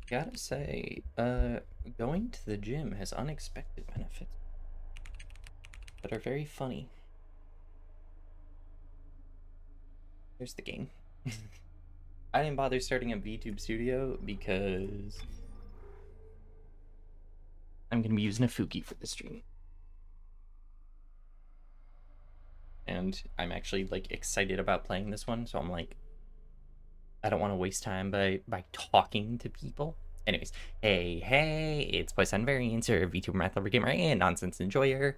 Gotta say, going to the gym has unexpected benefits that are very funny. Here's the game. I didn't bother starting a VTube studio because I'm gonna be using a Fuki for the stream. And I'm actually like excited about playing this one, so I'm like, I don't want to waste time by talking to people. Anyways, hey, it's Poisson Variants, or VTuber Math Lover Gamer and Nonsense Enjoyer.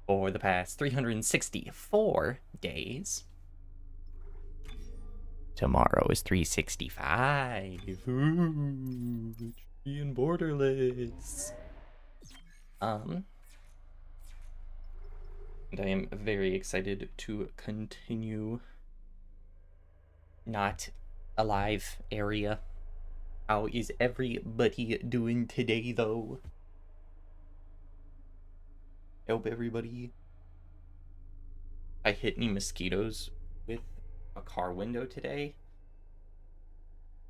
For the past 364 days. Tomorrow is 365. Ooh, being borderless. And I am very excited to continue not alive area. How is everybody doing today, though? I hope everybody... I hit any mosquitoes with a car window today?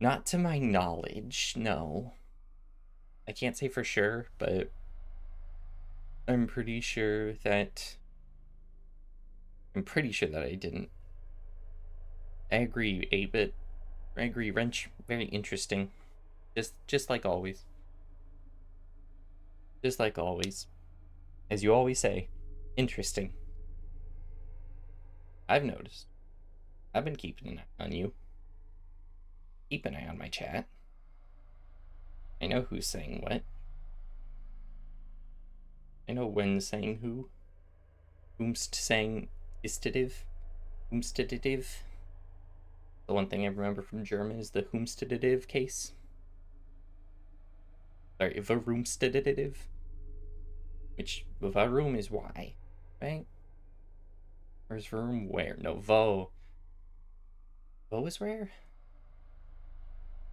Not to my knowledge, no. I can't say for sure, but I'm pretty sure that I didn't. I agree, 8-bit. I agree, Wrench. Very interesting. Just like always. Just like always. As you always say, interesting. I've noticed. I've been keeping an eye on you. Keep an eye on my chat. I know who's saying what. I know when's saying who. Whomst saying istative. Whomstative. The one thing I remember from German is the whomstative case. Sorry, varumstative. Which, varum is why, right? Or is varum where? No, vo. Vo is where?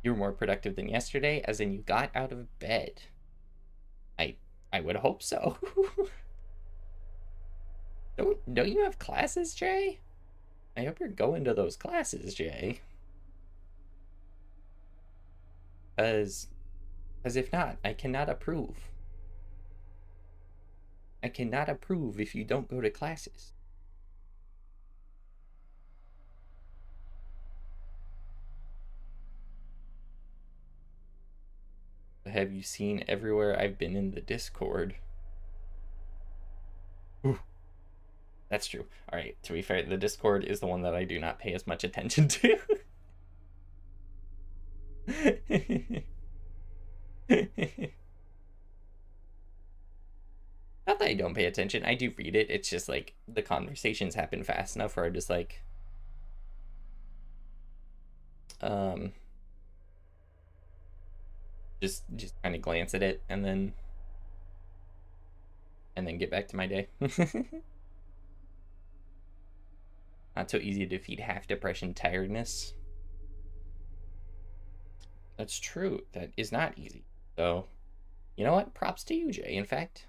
You were more productive than yesterday, as in you got out of bed. I would hope so. Don't you have classes, Jay? I hope you're going to those classes, Jay. As if not, I cannot approve. I cannot approve if you don't go to classes. Have you seen everywhere I've been in the Discord? Ooh, that's true. All right, to be fair, the Discord is the one that I do not pay as much attention to. Not that I don't pay attention. I do read it. It's just like the conversations happen fast enough where I just like just kind of glance at it and then get back to my day. Not so easy to defeat half depression tiredness. That's true. That is not easy. So, you know what? Props to you, Jay. In fact,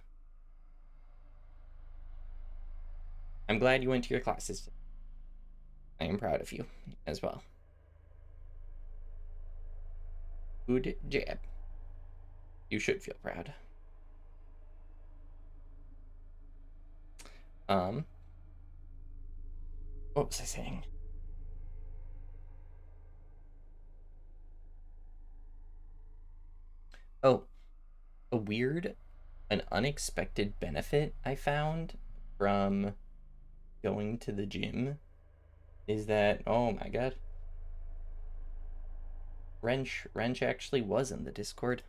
I'm glad you went to your classes. I am proud of you as well. Good job. You should feel proud. What was I saying? Oh, an unexpected benefit I found from going to the gym is that, oh my god, Wrench actually was in the Discord.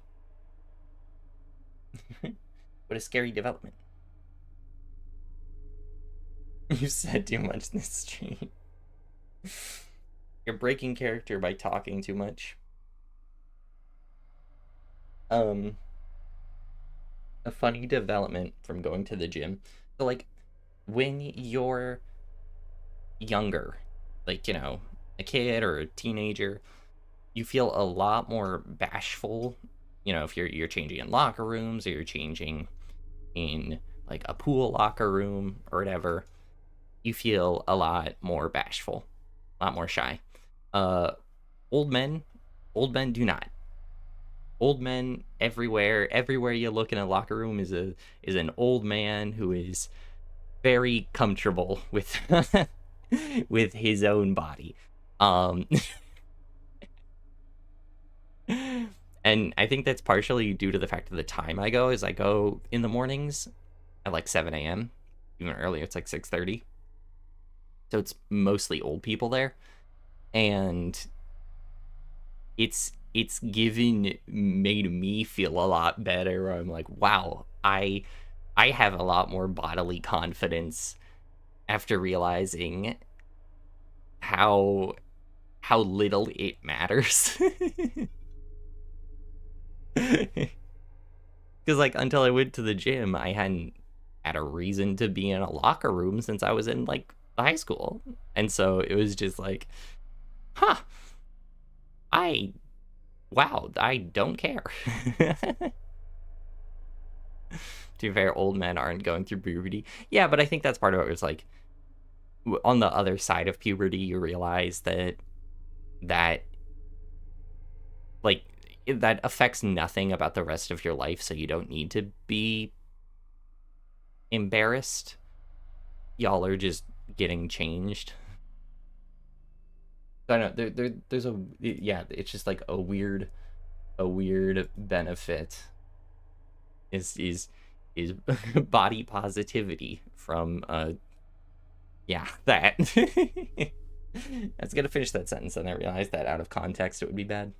What a scary development. You said too much in this stream. You're breaking character by talking too much. A funny development from going to the gym. So, like, when you're younger, like, you know, a kid or a teenager, you feel a lot more bashful. You know, if you're changing in locker rooms or you're changing in like a pool locker room or whatever, you feel a lot more bashful, a lot more shy. Old men do not. Old men everywhere. Everywhere you look in a locker room is an old man who is very comfortable with with his own body. Um and I think that's partially due to the fact of the time I go. Is I go in the mornings at like 7 a.m. Even earlier, it's like 6:30. So it's mostly old people there. And it's made me feel a lot better. I'm like, wow, I have a lot more bodily confidence after realizing how little it matters. Because like until I went to the gym, I hadn't had a reason to be in a locker room since I was in like high school, and so it was just like, huh, I wow, I don't care. To be fair, old men aren't going through puberty. Yeah, but I think that's part of it. Was like on the other side of puberty, you realize that like that affects nothing about the rest of your life, so you don't need to be embarrassed. Y'all are just getting changed. I know there's a yeah, it's just like a weird benefit is body positivity from yeah, that. I was gonna finish that sentence and I realized that out of context it would be bad.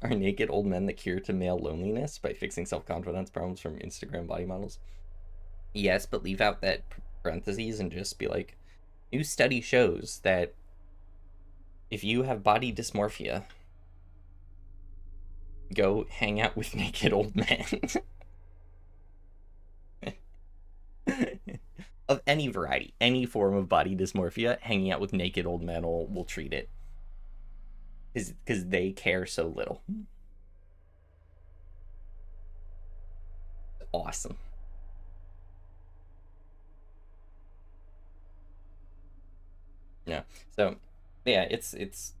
Are naked old men the cure to male loneliness by fixing self-confidence problems from Instagram body models? Yes, but leave out that parentheses and just be like, new study shows that if you have body dysmorphia, go hang out with naked old men. Of any variety, any form of body dysmorphia, hanging out with naked old men will treat it. Because they care so little. Awesome. Yeah. So, yeah, it's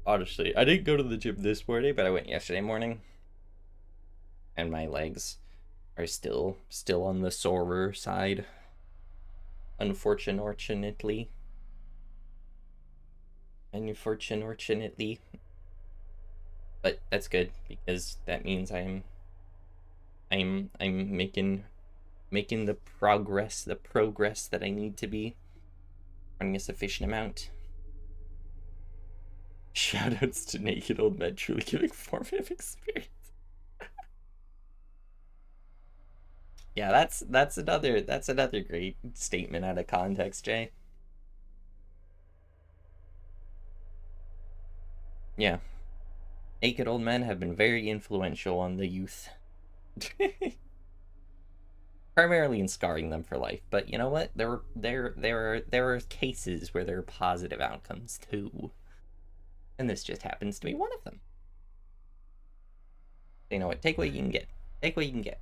honestly, I didn't go to the gym this morning, but I went yesterday morning, and my legs are still on the sorer side. Unfortunately. But that's good because that means I'm making the progress that I need to be, running a sufficient amount. Shoutouts to naked old men truly giving formative experience. Yeah, that's another great statement out of context, Jay. Yeah. Naked old men have been very influential on the youth. Primarily in scarring them for life, but you know what? There are cases where there are positive outcomes too. And this just happens to be one of them. You know what? Take what you can get. Take what you can get.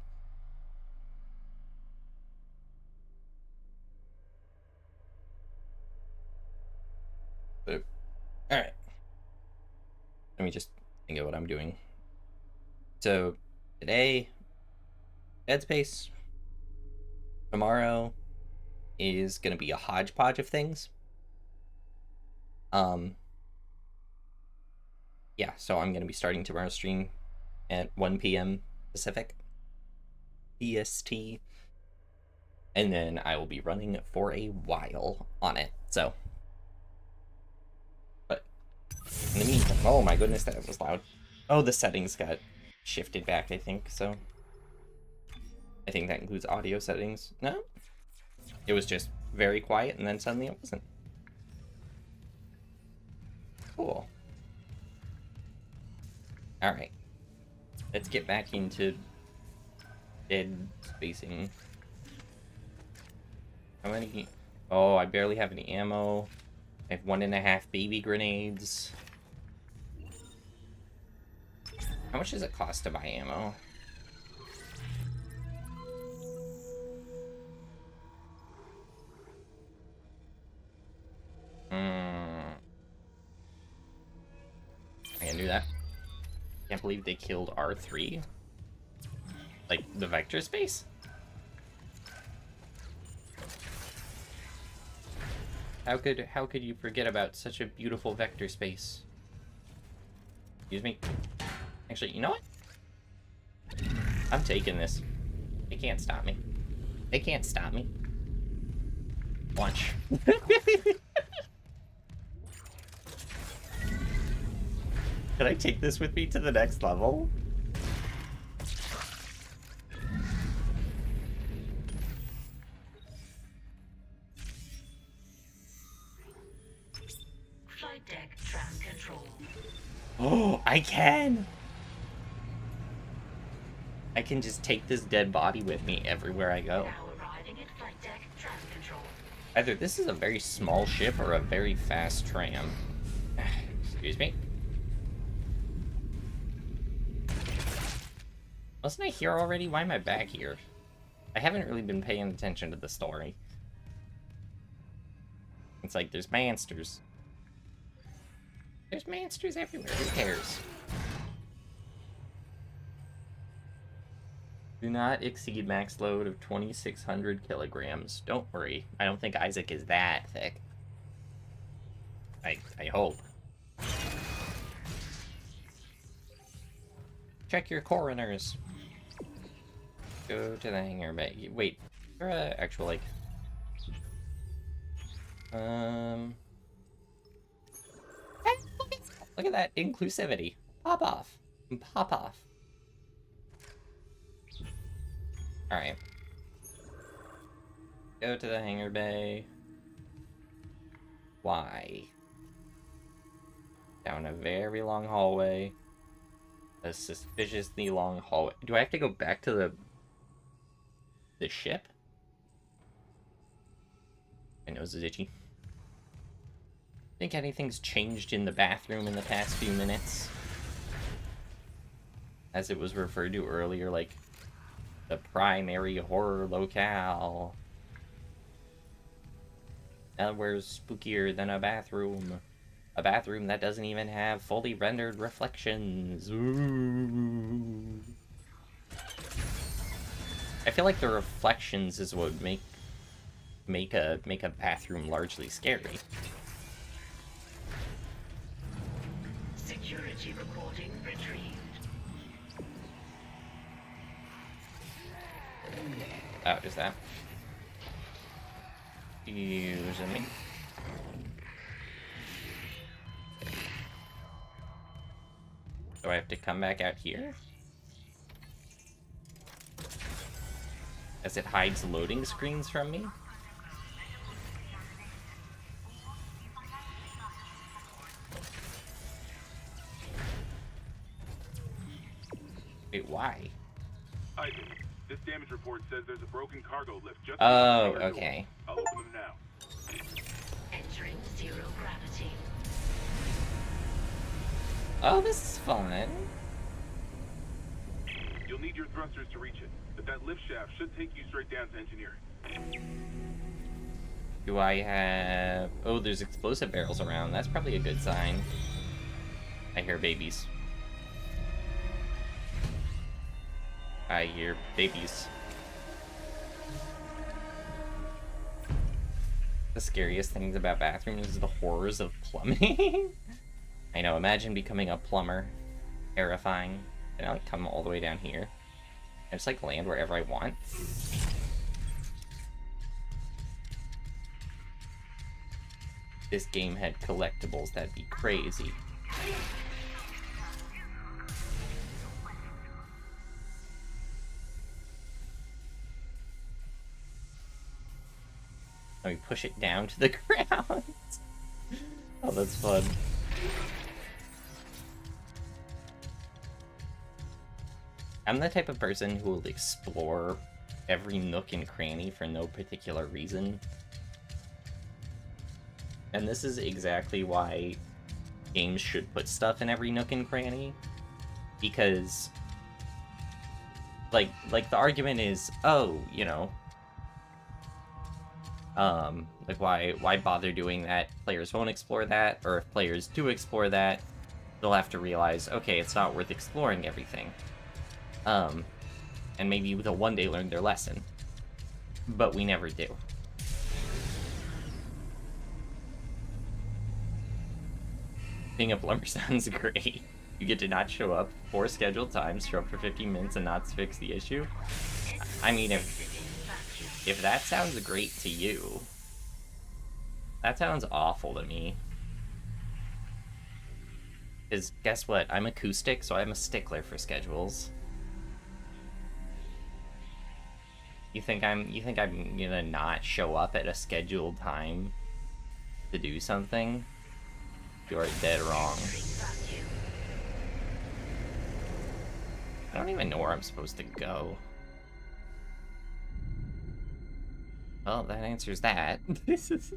But, all right. Let me just think of what I'm doing. So today, Headspace. Tomorrow is gonna be a hodgepodge of things. Yeah, so I'm gonna be starting tomorrow's stream at 1 p.m. Pacific, PST, and then I will be running for a while on it. So, but in the meantime, oh my goodness, that was loud. Oh, the settings got shifted back, I think. So, I think that includes audio settings. No, it was just very quiet, and then suddenly it wasn't. Cool. All right, let's get back into dead spacing. How many? Oh, I barely have any ammo. I have 1.5 baby grenades. How much does it cost to buy ammo? believe they killed R3. Like, the vector space? How could you forget about such a beautiful vector space? Excuse me. Actually, you know what? I'm taking this. They can't stop me. They can't stop me. Watch. Can I take this with me to the next level? Flight deck tram control. Oh, I can! I can just take this dead body with me everywhere I go. Now arriving at flight deck tram control. Either this is a very small ship or a very fast tram. Excuse me. Wasn't I here already? Why am I back here? I haven't really been paying attention to the story. It's like, there's monsters. There's monsters everywhere. Who cares? Do not exceed max load of 2,600 kilograms. Don't worry. I don't think Isaac is that thick. I hope. Check your coroners. Go to the hangar bay. Wait, is there a actual, like... Look at that inclusivity. Pop off. Pop off. Alright. Go to the hangar bay. Why? Down a very long hallway. A suspiciously long hallway. Do I have to go back to the ship? My nose is itchy. Think anything's changed in the bathroom in the past few minutes? As it was referred to earlier, like the primary horror locale. Nowhere's spookier than a bathroom. A bathroom that doesn't even have fully rendered reflections. Ooh. I feel like the reflections is what make a bathroom largely scary. Security recording retrieved. Oh, is that? Excuse me. Do I have to come back out here? As it hides loading screens from me? Wait, why? Isaac, this damage report says there's a broken cargo lift just Oh, outside your okay. door. I'll open them now. Entering zero gravity. Oh, this is fun. You'll need your thrusters to reach it, but that lift shaft should take you straight down to engineering. Do I have... Oh, there's explosive barrels around. That's probably a good sign. I hear babies. I hear babies. The scariest things about bathrooms is the horrors of plumbing. I know, imagine becoming a plumber. Terrifying. And I like come all the way down here. I just like land wherever I want. This game had collectibles, that'd be crazy. Let me push it down to the ground. Oh, that's fun. I'm the type of person who will explore every nook and cranny for no particular reason. And this is exactly why games should put stuff in every nook and cranny. Because, like the argument is, oh, you know, like why bother doing that? Players won't explore that, or if players do explore that, they'll have to realize, okay, it's not worth exploring everything. And maybe they'll one day learn their lesson. But we never do. Being a plumber sounds great. You get to not show up 4 scheduled times, show up for 15 minutes and not fix the issue. I mean, if that sounds great to you, that sounds awful to me. Because guess what? I'm acoustic, so I'm a stickler for schedules. You think I'm gonna not show up at a scheduled time to do something? You're dead wrong. I don't even know where I'm supposed to go. Well, that answers that. This is...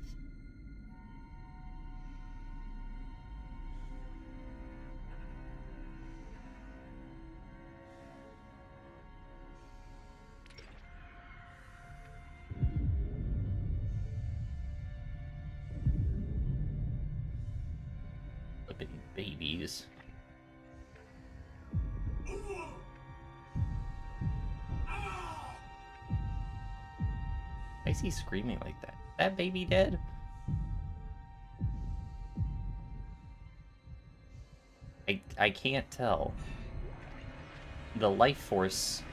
Flippin' babies. Why is he screaming like that? That baby dead? I can't tell. The life force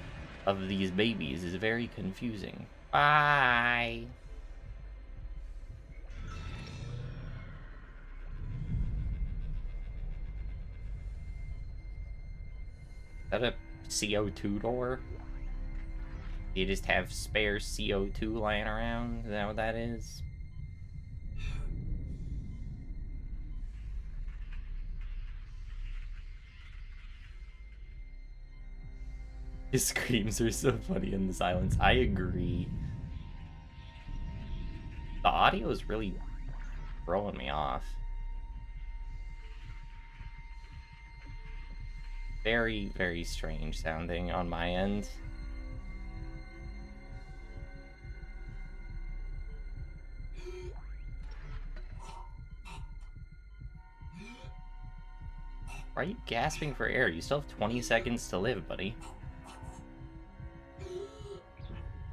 of these babies is very confusing. Bye! Is that a CO2 door? You just have spare CO2 lying around? Is that what that is? His screams are so funny in the silence. I agree. The audio is really throwing me off. Very, very strange sounding on my end. Why are you gasping for air? You still have 20 seconds to live, buddy.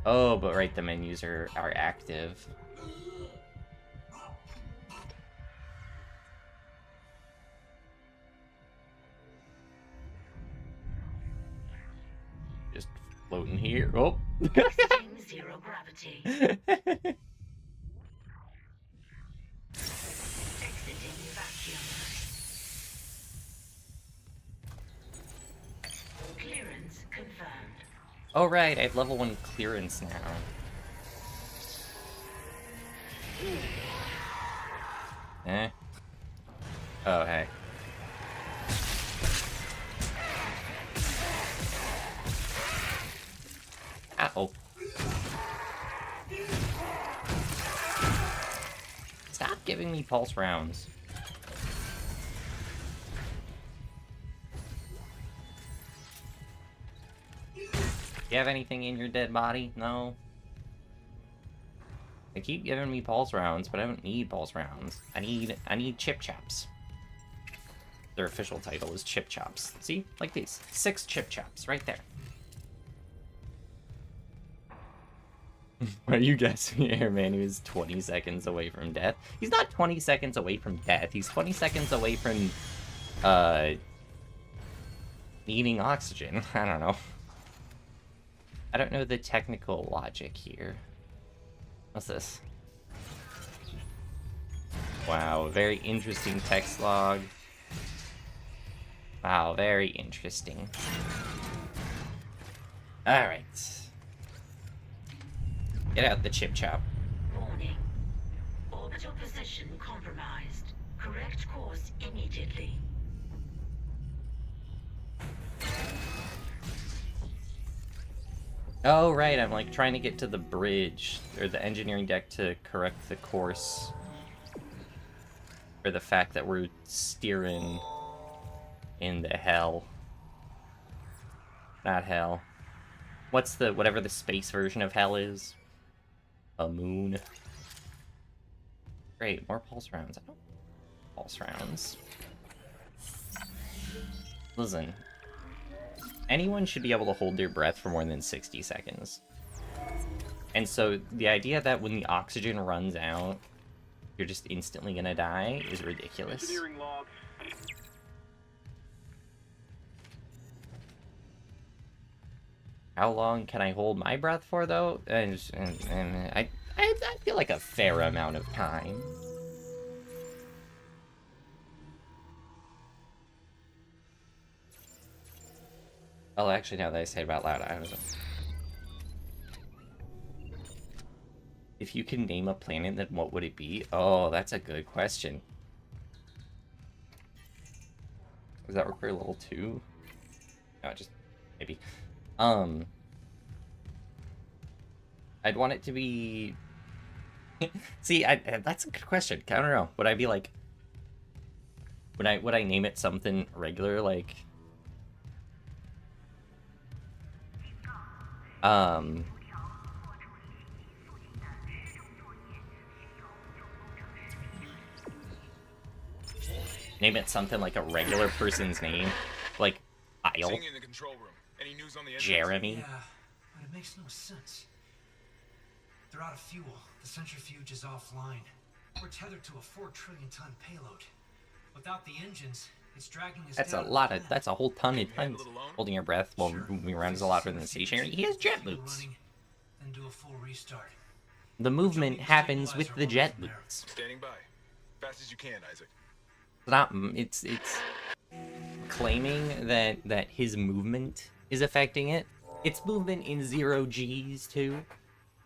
Oh, but right, the menus are active. Just floating here. Oh! Exiting zero gravity. Exiting vacuum. Clearance confirmed. Oh, right, I have level 1 clearance now. Eh? Oh, hey. Ow. Stop giving me pulse rounds. You have anything in your dead body? No? They keep giving me pulse rounds, but I don't need pulse rounds. I need chip chops. Their official title is chip chops. See? Like these. 6 chip chops right there. Are you guessing Airman who's 20 seconds away from death? He's not 20 seconds away from death. He's 20 seconds away from, needing oxygen. I don't know. I don't know the technical logic here. What's this? Wow, very interesting text log. Wow, very interesting. Alright. Get out the chip chop. Warning. Orbital position compromised. Correct course immediately. Oh, right, I'm like trying to get to the bridge, or the engineering deck to correct the course. For the fact that we're steering into hell. Not hell. What's the, whatever the space version of hell is? A moon. Great, more pulse rounds. I don't pulse rounds. Listen, anyone should be able to hold their breath for more than 60 seconds. And so the idea that when the oxygen runs out, you're just instantly gonna die is ridiculous. Engineering log. How long can I hold my breath for, though? I feel like a fair amount of time. Oh, actually, now that I say it out loud, I don't know. If you can name a planet, then what would it be? Oh, that's a good question. Does that require level 2? No, just maybe. I'd want it to be... See, that's a good question. I don't know. Would I be like... Would I name it something regular, like... Name it something like a regular person's name, like Kyle, Seeing you in the control room. Any news on the engines? Jeremy. Yeah, but it makes no sense. They're out of fuel. The centrifuge is offline. We're tethered to a 4 trillion ton payload. Without the engines, it's dragging us That's a down. lot of. That's a whole ton of Handle tons. it alone? Holding your breath while moving around is a lot than the stationary. He has jet boots. Running, then do a full restart. The movement happens with the jet boots. Standing by. Fast as you can, Isaac. It's not. It's claiming that his movement is affecting it. It's movement in 0 G's too.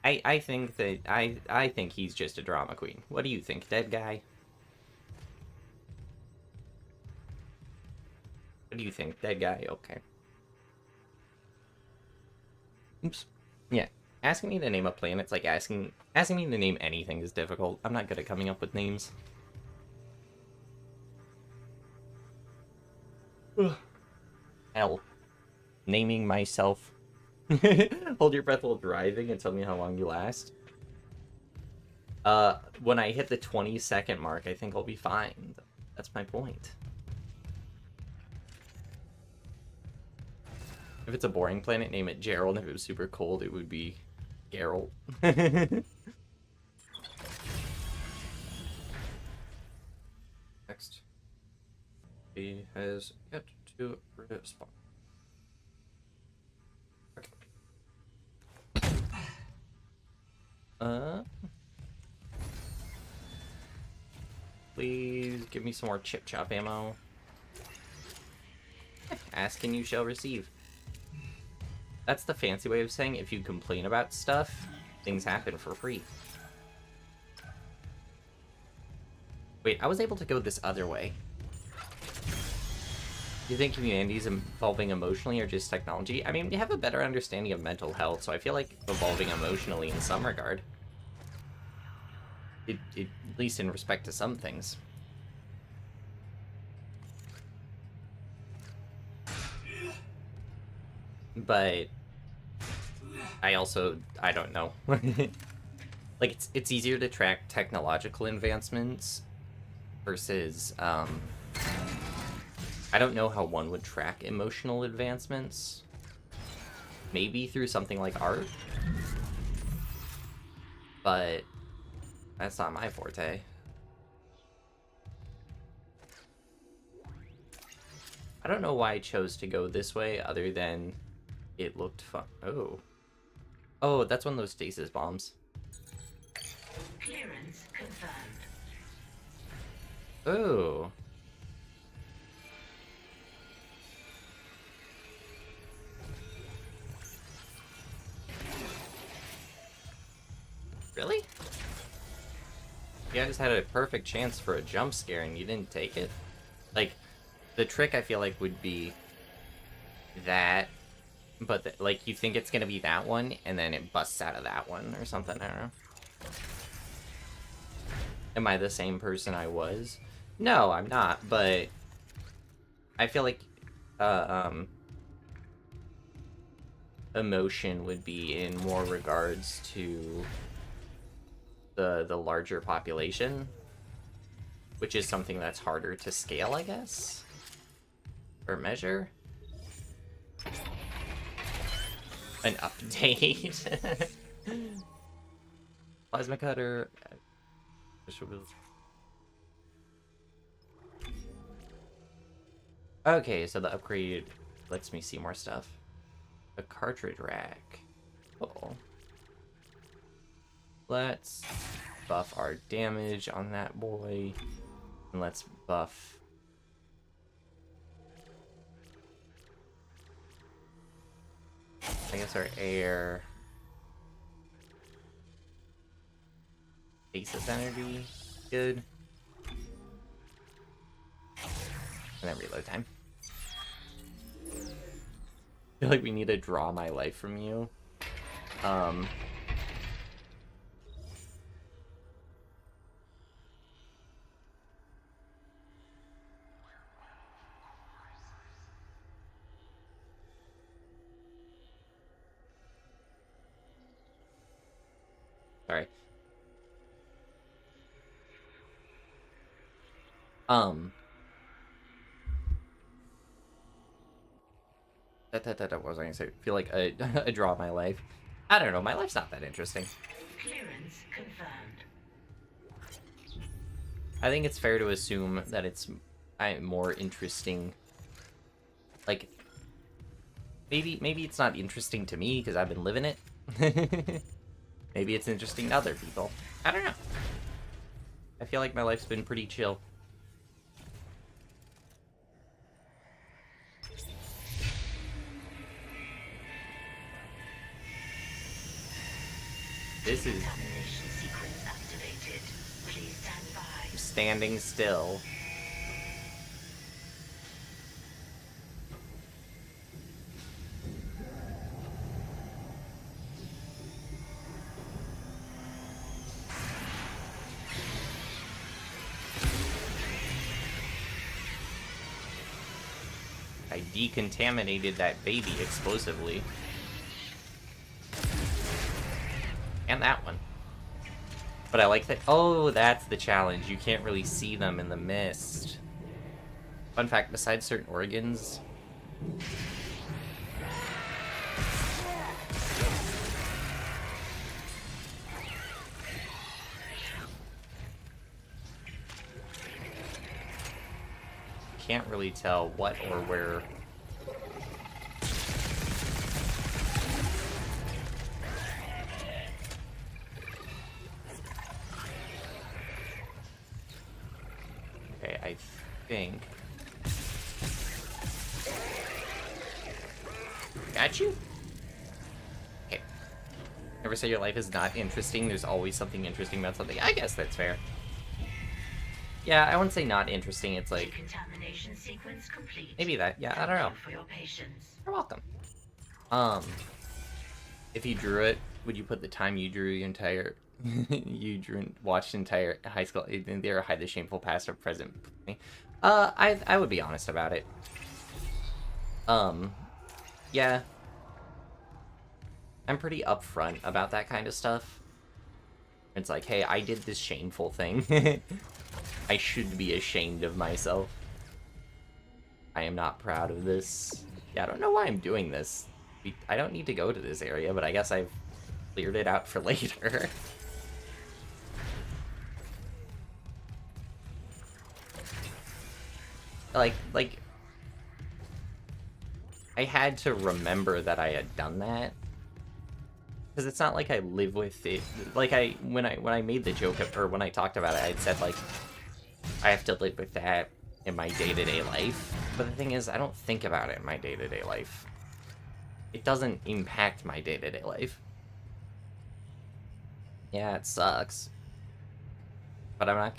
I think that I think he's just a drama queen. What do you think, dead guy? What do you think, dead guy? Okay. Oops. Yeah. Asking me to name a planet's like asking me to name anything is difficult. I'm not good at coming up with names. Ugh. Hell. Naming myself. Hold your breath while driving and tell me how long you last. When I hit the 20-second mark, I think I'll be fine. That's my point. If it's a boring planet, name it Gerald. If it was super cold, it would be Gerald. Next. He has yet to respond. Okay. Please give me some more chip chop ammo. Ask and you shall receive. That's the fancy way of saying if you complain about stuff, things happen for free. Wait, I was able to go this other way. Do you think humanity is evolving emotionally or just technology? I mean, we have a better understanding of mental health, so I feel like evolving emotionally in some regard. At least in respect to some things. But I don't know. Like, it's easier to track technological advancements versus, I don't know how one would track emotional advancements. Maybe through something like art? But that's not my forte. I don't know why I chose to go this way other than it looked fun. Oh. Oh, that's one of those stasis bombs. Clearance confirmed. Oh. Really? You guys had a perfect chance for a jump scare and you didn't take it? Like, the trick I feel like would be that, but like you think it's gonna be that one and then it busts out of that one or something, I don't know. Am I the same person I was? No, I'm not, but I feel like emotion would be in more regards to the larger population, which is something that's harder to scale, I guess. For measure? An update. Plasma cutter. Okay, so the upgrade lets me see more stuff. A cartridge rack. Oh. Let's buff our damage on that boy. And let's buff... I guess our air... Basis energy. Good. And then reload time. I feel like we need to draw my life from you. Sorry. What was I gonna say? I feel like I draw my life. I don't know, my life's not that interesting. Clearance confirmed. I think it's fair to assume that it's more interesting. Like, maybe it's not interesting to me because I've been living it. Maybe it's interesting to other people. I don't know. I feel like my life's been pretty chill. This is... Contamination sequence activated. Please stand by. standing still. I decontaminated that baby explosively. And that one. But I like that. Oh, that's the challenge. You can't really see them in the mist. Fun fact, besides certain organs... can't really tell what or where. Okay, I think. Got you? Okay. Never say your life is not interesting. There's always something interesting about something. I guess that's fair. Yeah, I wouldn't say not interesting. It's like Decontamination sequence complete. maybe that. Yeah, I don't know. Thank you for your patience. You're welcome. If you drew it, would you put the time you drew your entire, watched entire high school, there, hide the shameful past or present? I would be honest about it. Yeah. I'm pretty upfront about that kind of stuff. It's like, hey, I did this shameful thing. I should be ashamed of myself. I am not proud of this. Yeah, I don't know why I'm doing this. I don't need to go to this area, but I guess I've cleared it out for later. like, I had to remember that I had done that. Because it's not like I live with it. Like, when I made the joke, or when I talked about it, I had said, like, I have to live with that in my day-to-day life. But the thing is, I don't think about it in my day-to-day life. It doesn't impact my day-to-day life. Yeah, it sucks. But I'm not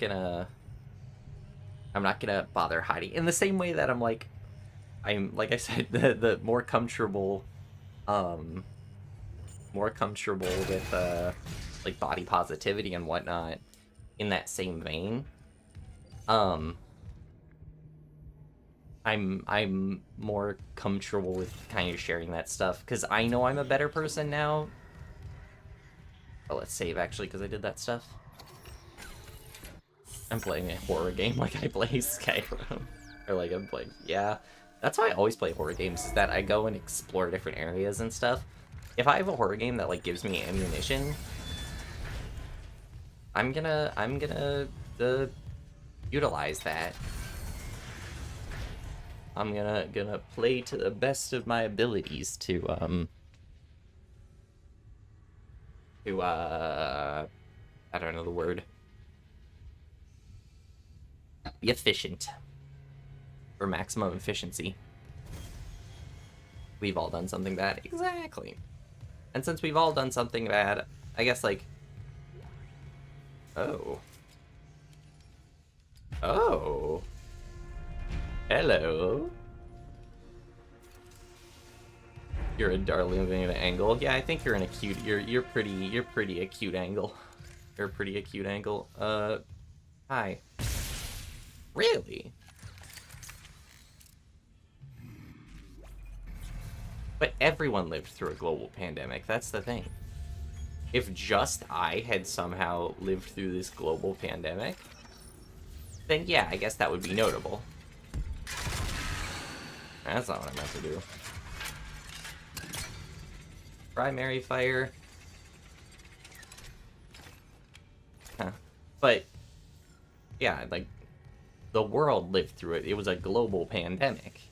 gonna bother hiding. In the same way that I'm like I said, the more comfortable with like body positivity and whatnot, in that same vein, I'm more comfortable with kind of sharing that stuff because I know I'm a better person now. Oh, let's save actually because I did that stuff. I'm playing a horror game like I play Skyrim, or like I'm playing, yeah. That's why I always play horror games, is that I go and explore different areas and stuff. If I have a horror game that, like, gives me ammunition, I'm gonna utilize that. I'm gonna play to the best of my abilities to I don't know the word. Be efficient. For maximum efficiency. We've all done something bad. Exactly. And since we've all done something bad, I guess, like... Oh. Oh. Hello. You're a darling of an angle. Yeah, I think you're an acute. You're pretty acute angle. You're a pretty acute angle. Hi. Really? But everyone lived through a global pandemic. That's the thing. If just I had somehow lived through this global pandemic, then yeah, I guess that would be notable. That's not what I meant to do. Primary fire. Huh. But, yeah, like, the world lived through it. It was a global pandemic.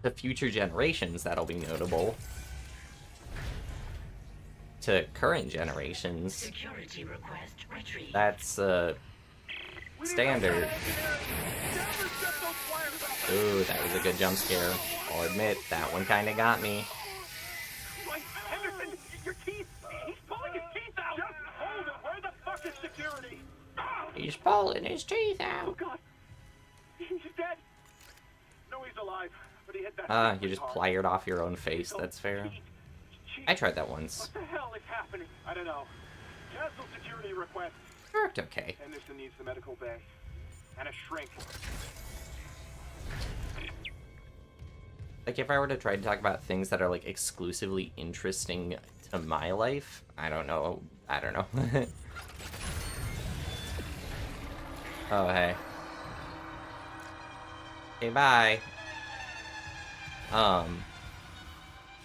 To future generations, that'll be notable. To current generations, Security request retrieved. that's, standard. Ooh, that was a good jump scare. I'll admit, that one kinda got me. Henderson, your teeth! He's pulling his teeth out! Just hold it! Where the fuck is security? He's pulling his teeth Oh out. god! He's dead! No, he's alive, but he hit that... You just plied off your own face, that's fair. I tried that once. What the hell is happening? I don't know. Cancel security request. Worked okay. Henderson needs the medical bay. And a shrink. Like, if I were to try to talk about things that are, like, exclusively interesting to my life, I don't know. Oh, hey. Okay, bye.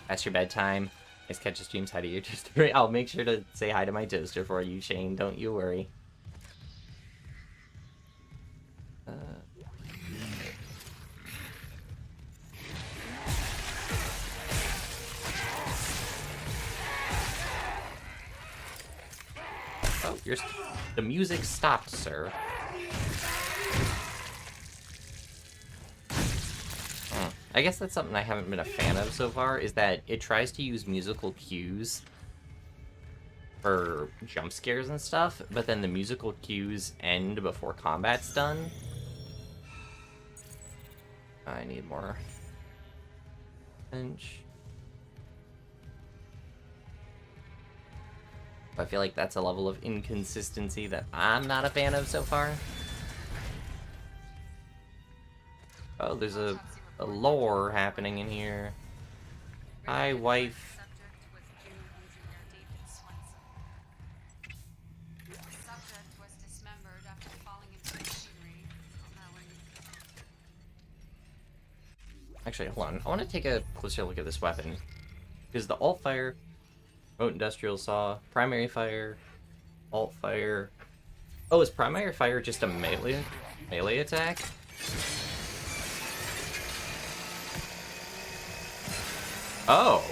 That's your bedtime. Nice catch streams. Hi to you. Just I'll make sure to say hi to my toaster for you, Shane. Don't you worry. Oh, the music stopped, sir. I guess that's something I haven't been a fan of so far, is that it tries to use musical cues for jump scares and stuff, but then the musical cues end before combat's done. I need more bench. I feel like that's a level of inconsistency that I'm not a fan of so far. Oh, there's a lore happening in here. Hi, wife. Actually, hold on. I want to take a closer look at this weapon. Because the alt fire, remote industrial saw, primary fire, alt fire. Oh, is primary fire just a melee attack? Oh.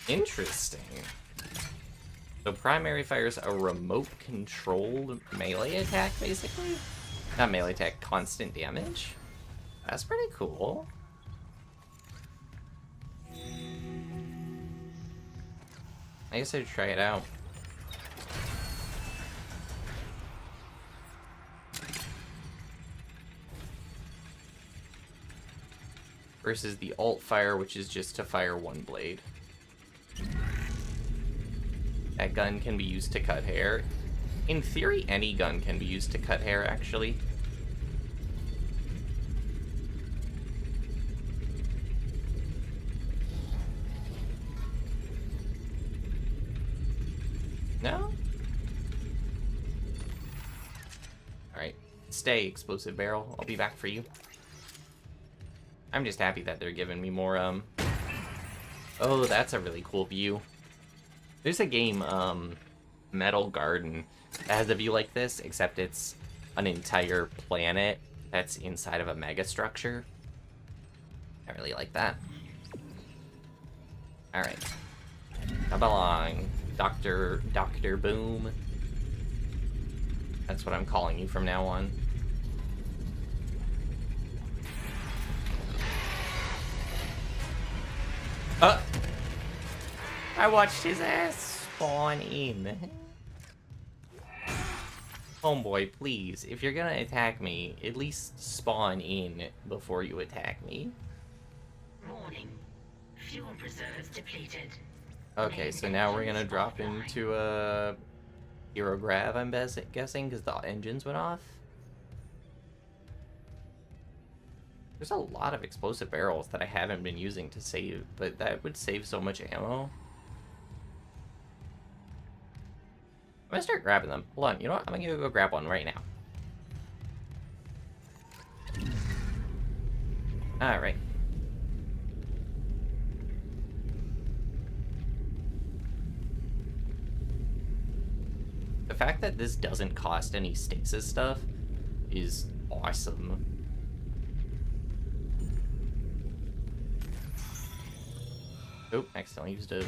Interesting. So primary fire is a remote-controlled melee attack, basically? Not melee attack, constant damage? That's pretty cool. I guess I'd try it out. Versus the alt fire, which is just to fire one blade. That gun can be used to cut hair. In theory, any gun can be used to cut hair, actually. No? stay, explosive barrel. I'll be back for you. I'm just happy that they're giving me more, Oh, that's a really cool view. There's a game, Metal Garden, that has a view like this, except it's an entire planet that's inside of a mega structure. I really like that. Alright. Come along, Dr. Boom. That's what I'm calling you from now on. I watched his ass spawn in. Homeboy, please, if you're gonna attack me, at least spawn in before you attack me. Warning. Fuel reserves depleted. Okay, so now we're gonna drop into a hero grab, I'm guessing, because the engines went off. There's a lot of explosive barrels that I haven't been using to save, but that would save so much ammo. I'm gonna start grabbing them. Hold on, you know what? I'm gonna go grab one right now. Alright. The fact that this doesn't cost any stasis stuff is awesome. Oop, accidentally used a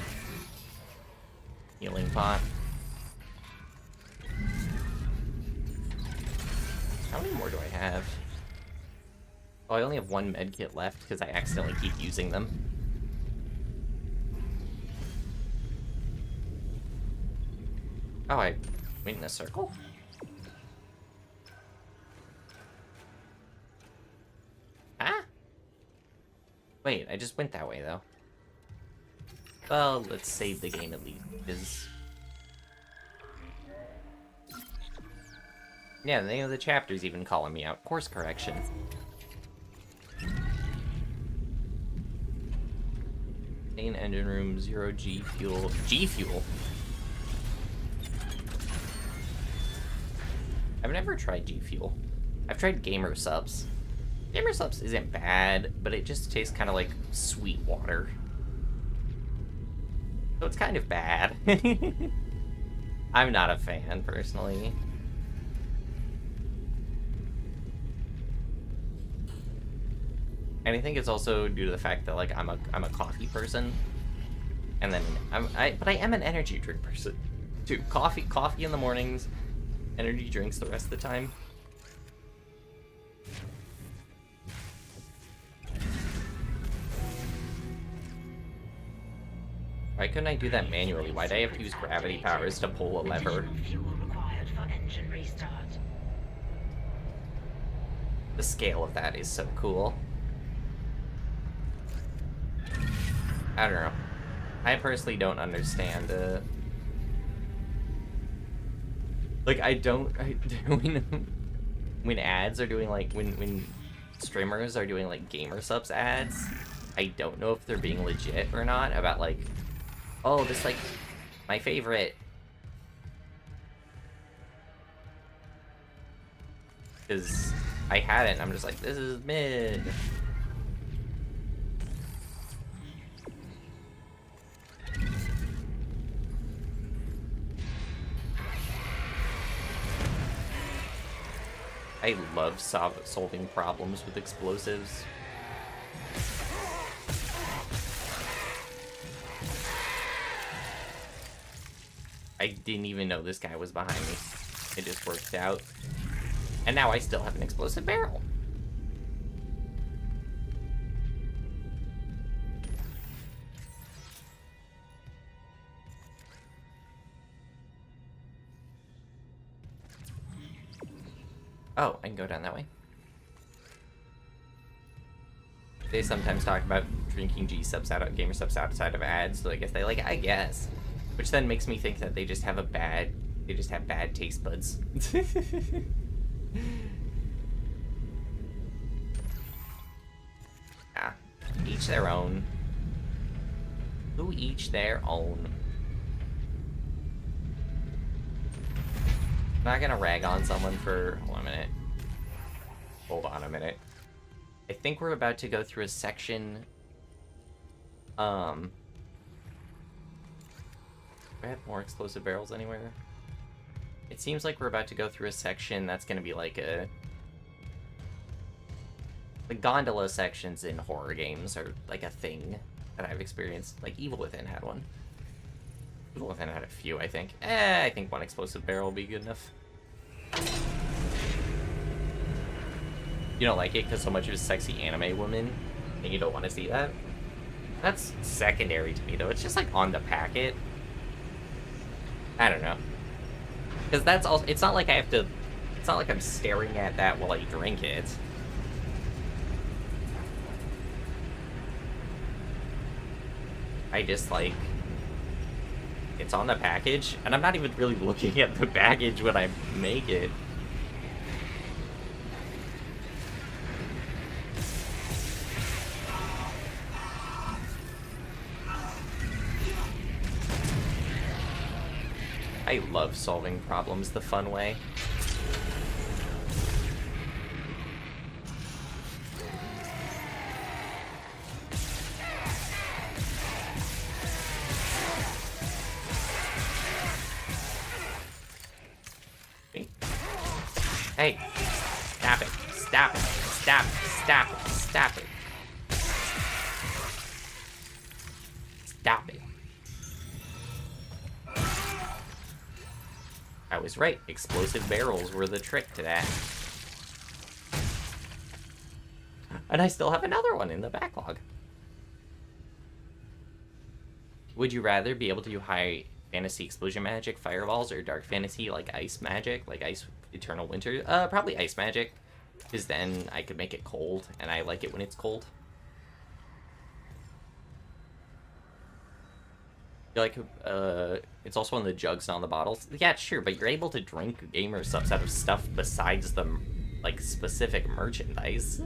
healing pot. How many more do I have? Oh, I only have one med kit left because I accidentally keep using them. Oh, I went in a circle? Huh? Wait, I just went that way, though. Well, let's save the game at least, because... Yeah, the name of the chapter's even calling me out. Course correction. Main engine room, 0 G fuel. G fuel? I've never tried G fuel. I've tried gamer subs. Gamer subs isn't bad, but it just tastes kind of like sweet water. So it's kind of bad. I'm not a fan, personally. And I think it's also due to the fact that, like, I'm a coffee person. And then, but I am an energy drink person, too. Coffee in the mornings, energy drinks the rest of the time. Why couldn't I do that manually? Why'd I have to use gravity powers to pull a lever? Fuel required for engine restart. The scale of that is so cool. I don't know. I personally don't understand, like, when ads are doing, like, when streamers are doing, like, gamer subs ads, I don't know if they're being legit or not about, like, oh, this, like, my favorite. Because I had it, and I'm just like, this is mid. I love solving problems with explosives. I didn't even know this guy was behind me. It just worked out. And now I still have an explosive barrel. Oh, I can go down that way. They sometimes talk about drinking G-subs gamer subs outside of ads, so I guess I guess. Which then makes me think that they just have bad taste buds. Yeah, each their own. Who each their own. I'm not gonna rag on someone for, hold on a minute. Hold on a minute. I think we're about to go through a section. Do I have more explosive barrels anywhere? It seems like we're about to go through a section that's going to be like a... The gondola sections in horror games are like a thing that I've experienced. Like Evil Within had one. Evil Within had a few, I think. I think one explosive barrel will be good enough. You don't like it because so much of a sexy anime woman, and you don't want to see that? That's secondary to me, though. It's just like on the packet. I don't know. Because that's also... It's not like I have to... It's not like I'm staring at that while I drink it. I just, like... It's on the package, and I'm not even really looking at the package when I make it. I love solving problems the fun way. Hey, stop it, stop it, stop it, stop it, stop it. Stop it. I was right, explosive barrels were the trick to that. And I still have another one in the backlog. Would you rather be able to do high fantasy explosion magic, fireballs, or dark fantasy like ice magic, like ice eternal winter? Probably ice magic, because then I could make it cold, and I like it when it's cold. Like, it's also on the jugs, not on the bottles. Yeah, sure, but you're able to drink gamer subs out of stuff besides the, like, specific merchandise.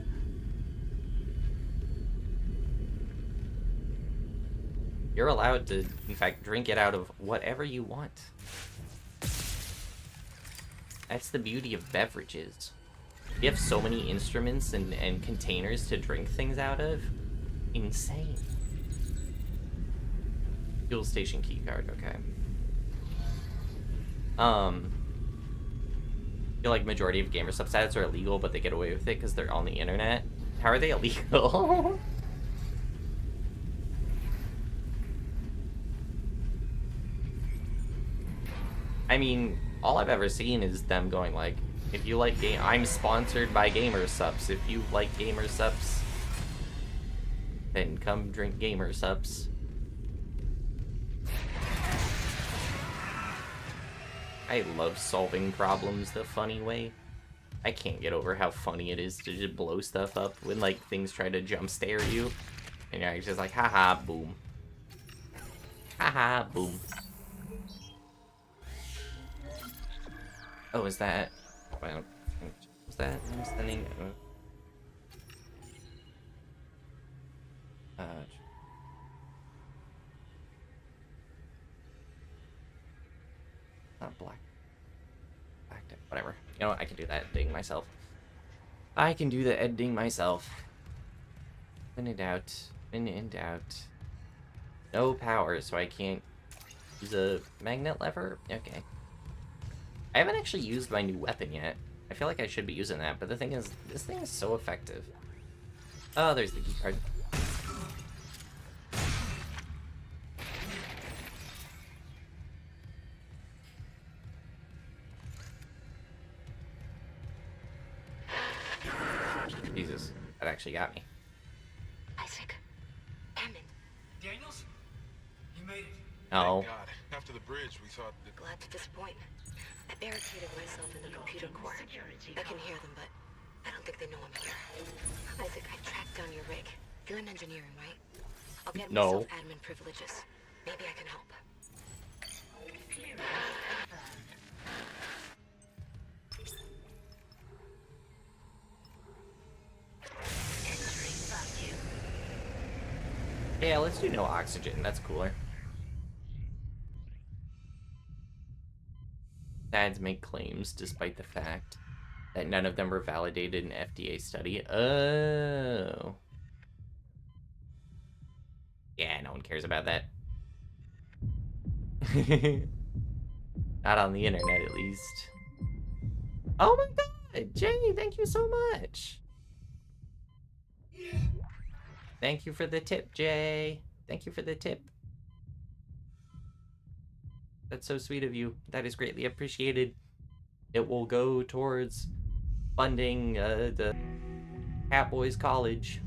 You're allowed to, in fact, drink it out of whatever you want. That's the beauty of beverages. You have so many instruments and containers to drink things out of. Insane. Fuel station keycard, okay. I feel like majority of gamer substats are illegal, but they get away with it because they're on the internet. How are they illegal? I mean, all I've ever seen is them going like, if you like game, I'm sponsored by Gamer Subs. If you like Gamer Subs, then come drink Gamer Subs. I love solving problems the funny way. I can't get over how funny it is to just blow stuff up when, like, things try to jump stare you. And you're just like, haha, boom. Haha, boom. Oh, is that... Well, was that... I'm sending... Not black. Whatever. You know what? I can do that editing myself. I can do the editing myself. When in doubt. When in doubt. No power, so I can't use a magnet lever? Okay. I haven't actually used my new weapon yet. I feel like I should be using that, but the thing is, this thing is so effective. Oh, there's the key card. Jesus, that actually got me. Isaac. Hammond. Daniels? You made it. No. Thank God. After the bridge, we thought that... Glad to disappoint. I barricaded myself in the computer core. I can hear them, but I don't think they know I'm here. Isaac, I tracked down your rig. You're in engineering, right? I'll get myself admin privileges. Maybe I can help. Yeah, let's do no oxygen. That's cooler. Dads make claims despite the fact That none of them were validated in FDA study. Oh. Yeah, no one cares about that. Not on the internet, at least. Oh my god! Jay, thank you so much! Thank you for the tip, Jay. Thank you for the tip. That's so sweet of you. That is greatly appreciated. It will go towards funding the Catboys College.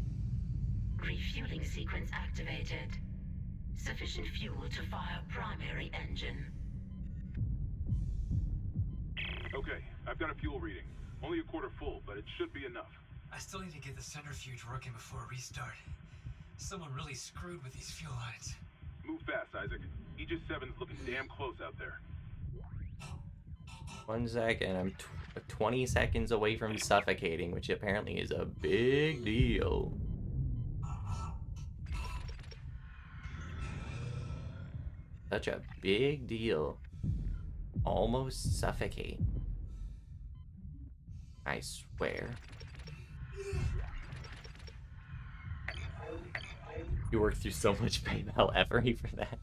Refueling sequence activated. Sufficient fuel to fire primary engine. Okay, I've got a fuel reading. Only a quarter full, but it should be enough. I still need to get the centrifuge working before restart. Someone really screwed with these fuel lines. Move fast, Isaac. Aegis 7's looking damn close out there. 1 second, I'm 20 seconds away from suffocating, which apparently is a big deal. Such a big deal. Almost suffocate. I swear. You work through so much pain, however, for that.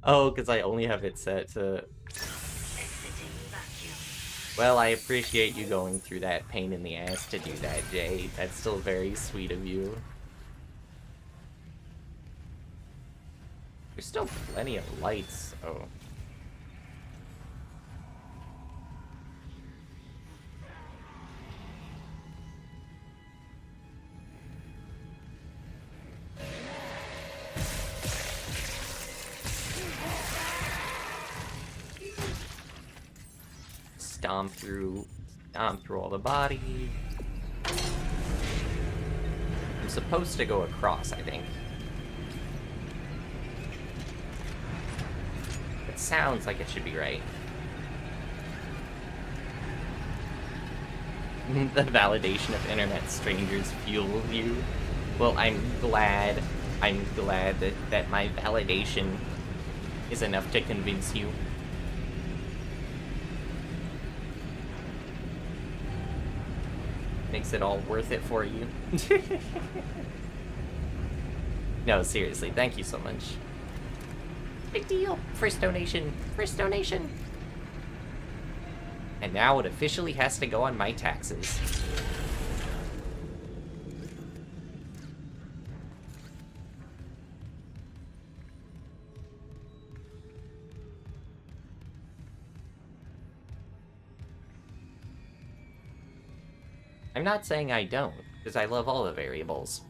Oh, because I only have it set to... Well, I appreciate you going through that pain in the ass to do that, Jay. That's still very sweet of you. There's still plenty of lights. Oh. Stomp through all the body. I'm supposed to go across, I think. It sounds like it should be right. The validation of internet strangers fuel you. Well, I'm glad that my validation is enough to convince you. Makes it all worth it for you. No, seriously, thank you so much. Big deal. First donation. First donation. And now it officially has to go on my taxes. I'm not saying I don't, because I love all the variables.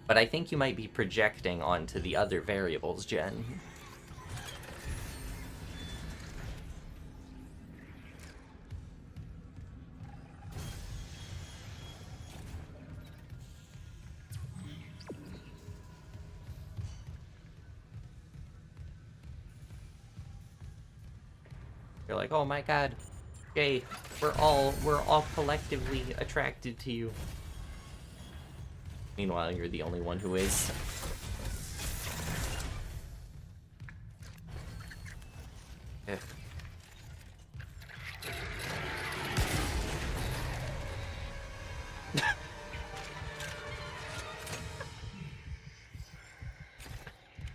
But I think you might be projecting onto the other variables, Jen. You're like, oh my god, Jay, we're all collectively attracted to you. Meanwhile, you're the only one who is. Ugh.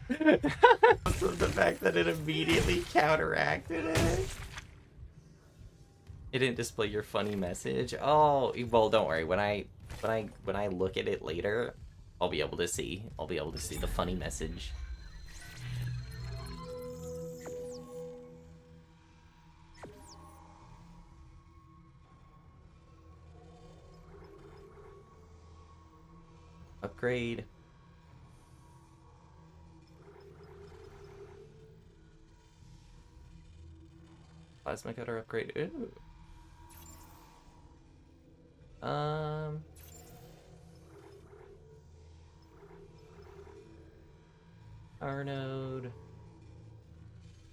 The fact that it immediately counteracted it. It didn't display your funny message. Oh, well, don't worry. When I look at it later, I'll be able to see. I'll be able to see the funny message. Upgrade. Plasma cutter upgrade. Ooh. Power node.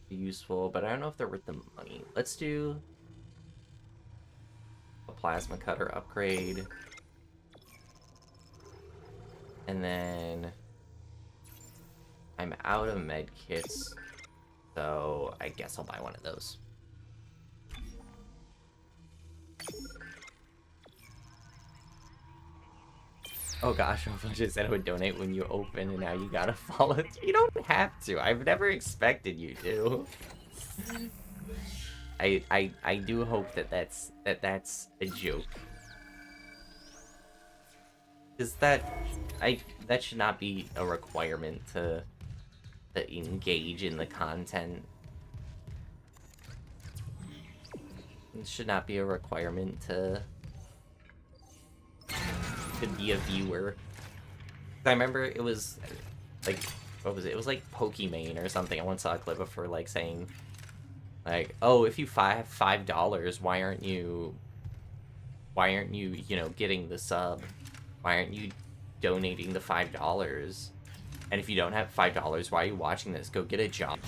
Useful, but I don't know if they're worth the money. Let's do a plasma cutter upgrade. And then I'm out of med kits, so I guess I'll buy one of those. Oh gosh, I just said I would donate when you open, and now you gotta follow. You don't have to. I've never expected you to. I do hope that that's a joke. Is that that should not be a requirement to engage in the content. It should not be a requirement to be a viewer. I remember it was like, what was it? It was like Pokimane or something. I once saw a clip of her like saying, like, oh, if you $5, why aren't you, you know, getting the sub? Why aren't you donating the $5? And if you don't have $5, why are you watching this? Go get a job.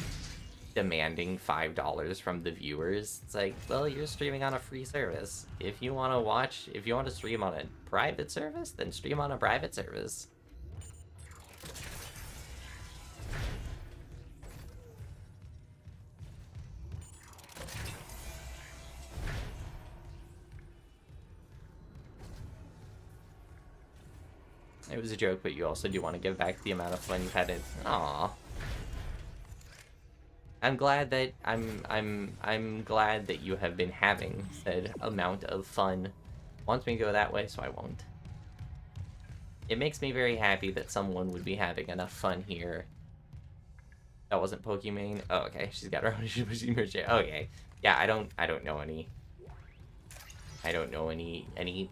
Demanding $5 from the viewers. It's like, well, you're streaming on a free service. If you want to stream on a private service, then stream on a private service. It was a joke, but you also do want to give back the amount of fun you've had in. Aww. I'm glad that I'm glad that you have been having said amount of fun. Wants me to go that way, so I won't. It makes me very happy that someone would be having enough fun here. That wasn't Pokimane. Oh, okay. She's got her own merch. Okay. Yeah, I don't know any. I don't know any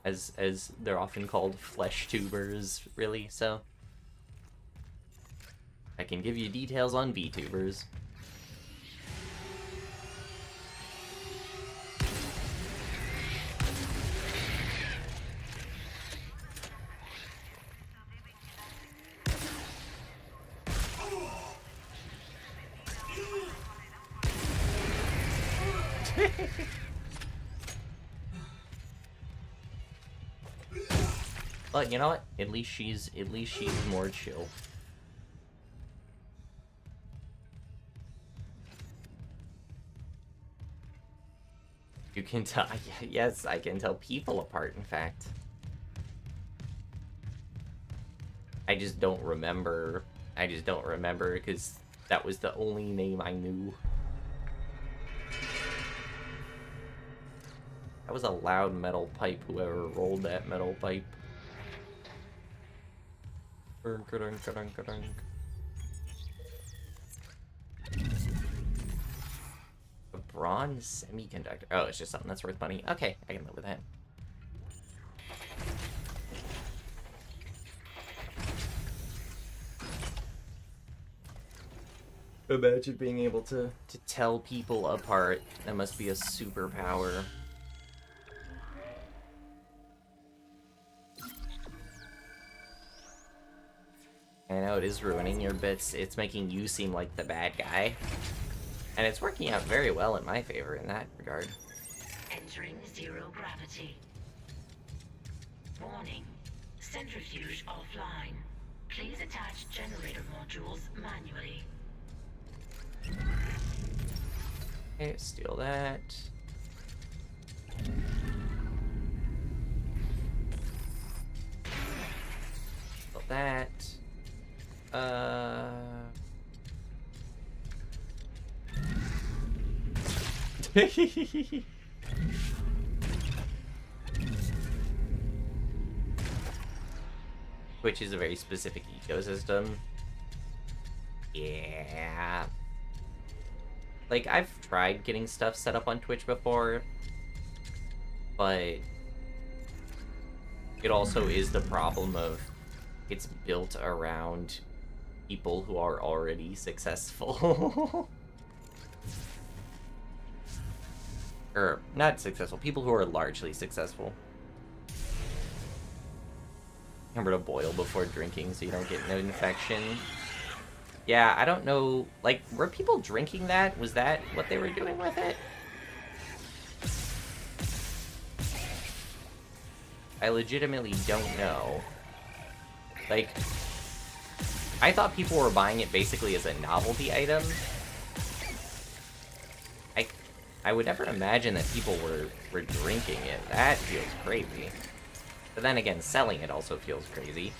as they're often called, flesh tubers, really, so I can give you details on VTubers. But you know what? At least she's more chill. You can tell. Yes, I can tell people apart, in fact. I just don't remember because that was the only name I knew. That was a loud metal pipe, whoever rolled that metal pipe. A bronze semiconductor. Oh, it's just something that's worth money. Okay, I can live with that. Imagine being able to tell people apart. That must be a superpower. I know it is ruining your bits. It's making you seem like the bad guy. And it's working out very well in my favor in that regard. Entering zero gravity. Warning. Centrifuge offline. Please attach generator modules manually. Okay, steal that. Steal that. Which is a very specific ecosystem. Yeah. Like, I've tried getting stuff set up on Twitch before, but it also is the problem of it's built around people who are already successful. Or, not successful, people who are largely successful. Remember to boil before drinking so you don't get no infection. Yeah, I don't know, like, were people drinking that? Was that what they were doing with it? I legitimately don't know. Like, I thought people were buying it basically as a novelty item. I would never imagine that people were drinking it. That feels crazy. But then again, selling it also feels crazy.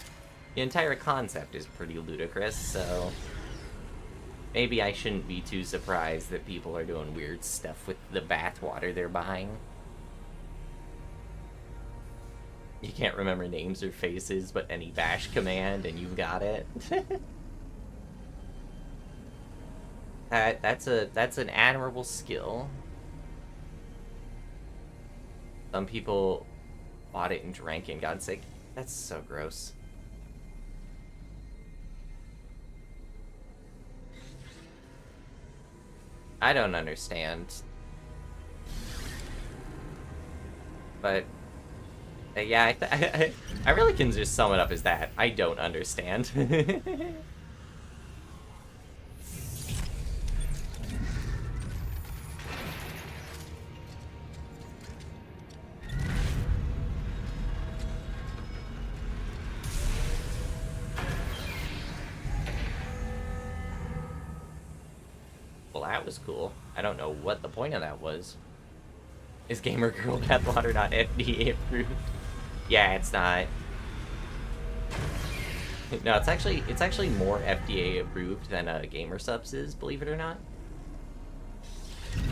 The entire concept is pretty ludicrous, so maybe I shouldn't be too surprised that people are doing weird stuff with the bathwater they're buying. You can't remember names or faces, but any bash command and you've got it. That's an admirable skill. Some people bought it and drank and got sick. That's so gross. I don't understand. But yeah, I really can just sum it up as that. I don't understand. Well, that was cool. I don't know what the point of that was. Is Gamer Girl Bathwater not FDA approved? Yeah, it's not. No, it's actually more FDA approved than Gamer Subs is, believe it or not. Do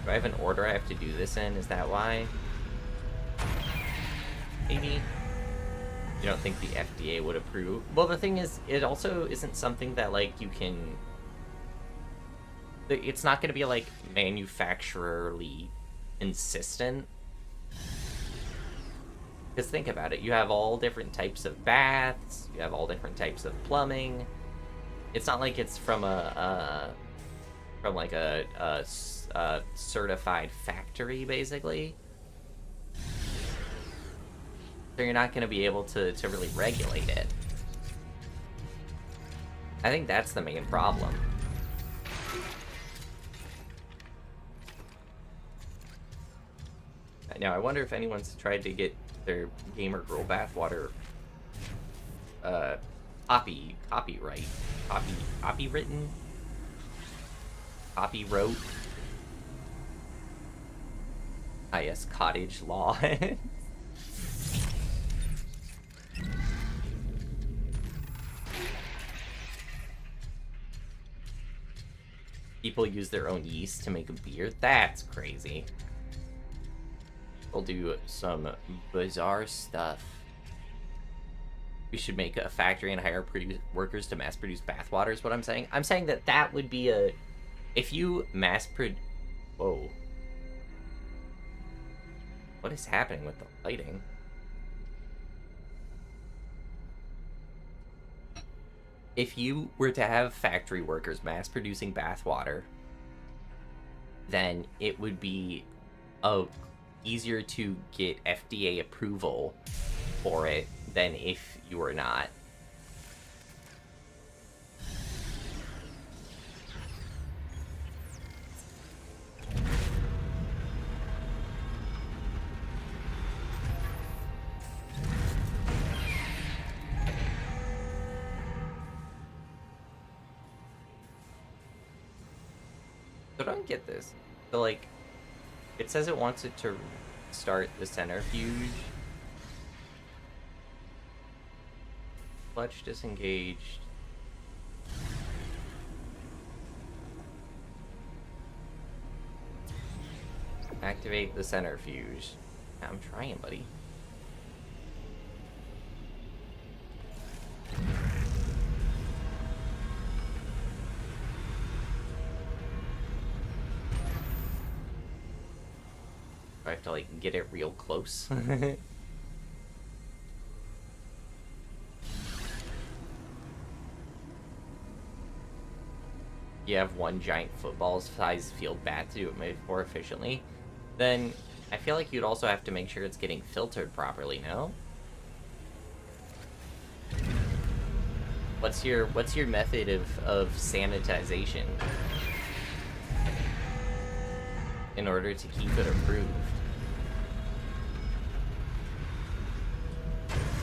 I have an order I have to do this in? Is that why? Maybe. You don't think the FDA would approve? Well, the thing is, it also isn't something that, like, you can... It's not going to be, like, manufacturerly insistent. Because think about it, you have all different types of baths, you have all different types of plumbing. It's not like it's from a certified factory, basically. So you're not going to be able to really regulate it. I think that's the main problem. Now, I wonder if anyone's tried to get their Gamer Girl bathwater copyright, copywritten, copywrote. Ah, yes, cottage law. People use their own yeast to make a beer? That's crazy. We'll do some bizarre stuff. We should make a factory and hire workers to mass produce bathwater is what I'm saying. I'm saying that that would be a... If you mass produce... Whoa. What is happening with the lighting? If you were to have factory workers mass producing bathwater, then it would be easier to get FDA approval for it than if you were not. So I don't get this. So, like, it says it wants it to start the centrifuge. Clutch disengaged. Activate the centrifuge. I'm trying, buddy. I have to, like, get it real close. You have one giant football-sized field bat to do it more efficiently, then I feel like you'd also have to make sure it's getting filtered properly, no? What's your method of sanitization in order to keep it approved?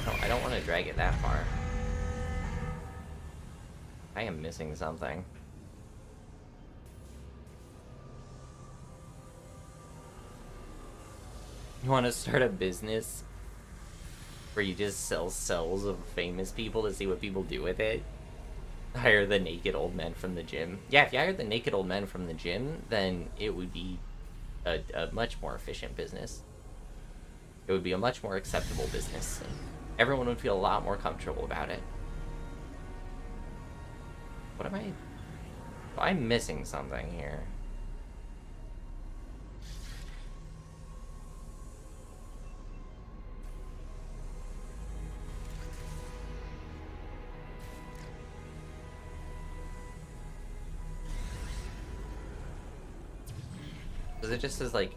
No, I don't want to drag it that far. I am missing something. You want to start a business where you just sell cells of famous people to see what people do with it. Hire the naked old men from the gym. Yeah, if you hired the naked old men from the gym, then it would be a much more efficient business. It would be a much more acceptable business. Everyone would feel a lot more comfortable about it. What am I... I'm missing something here. Because it just says, like,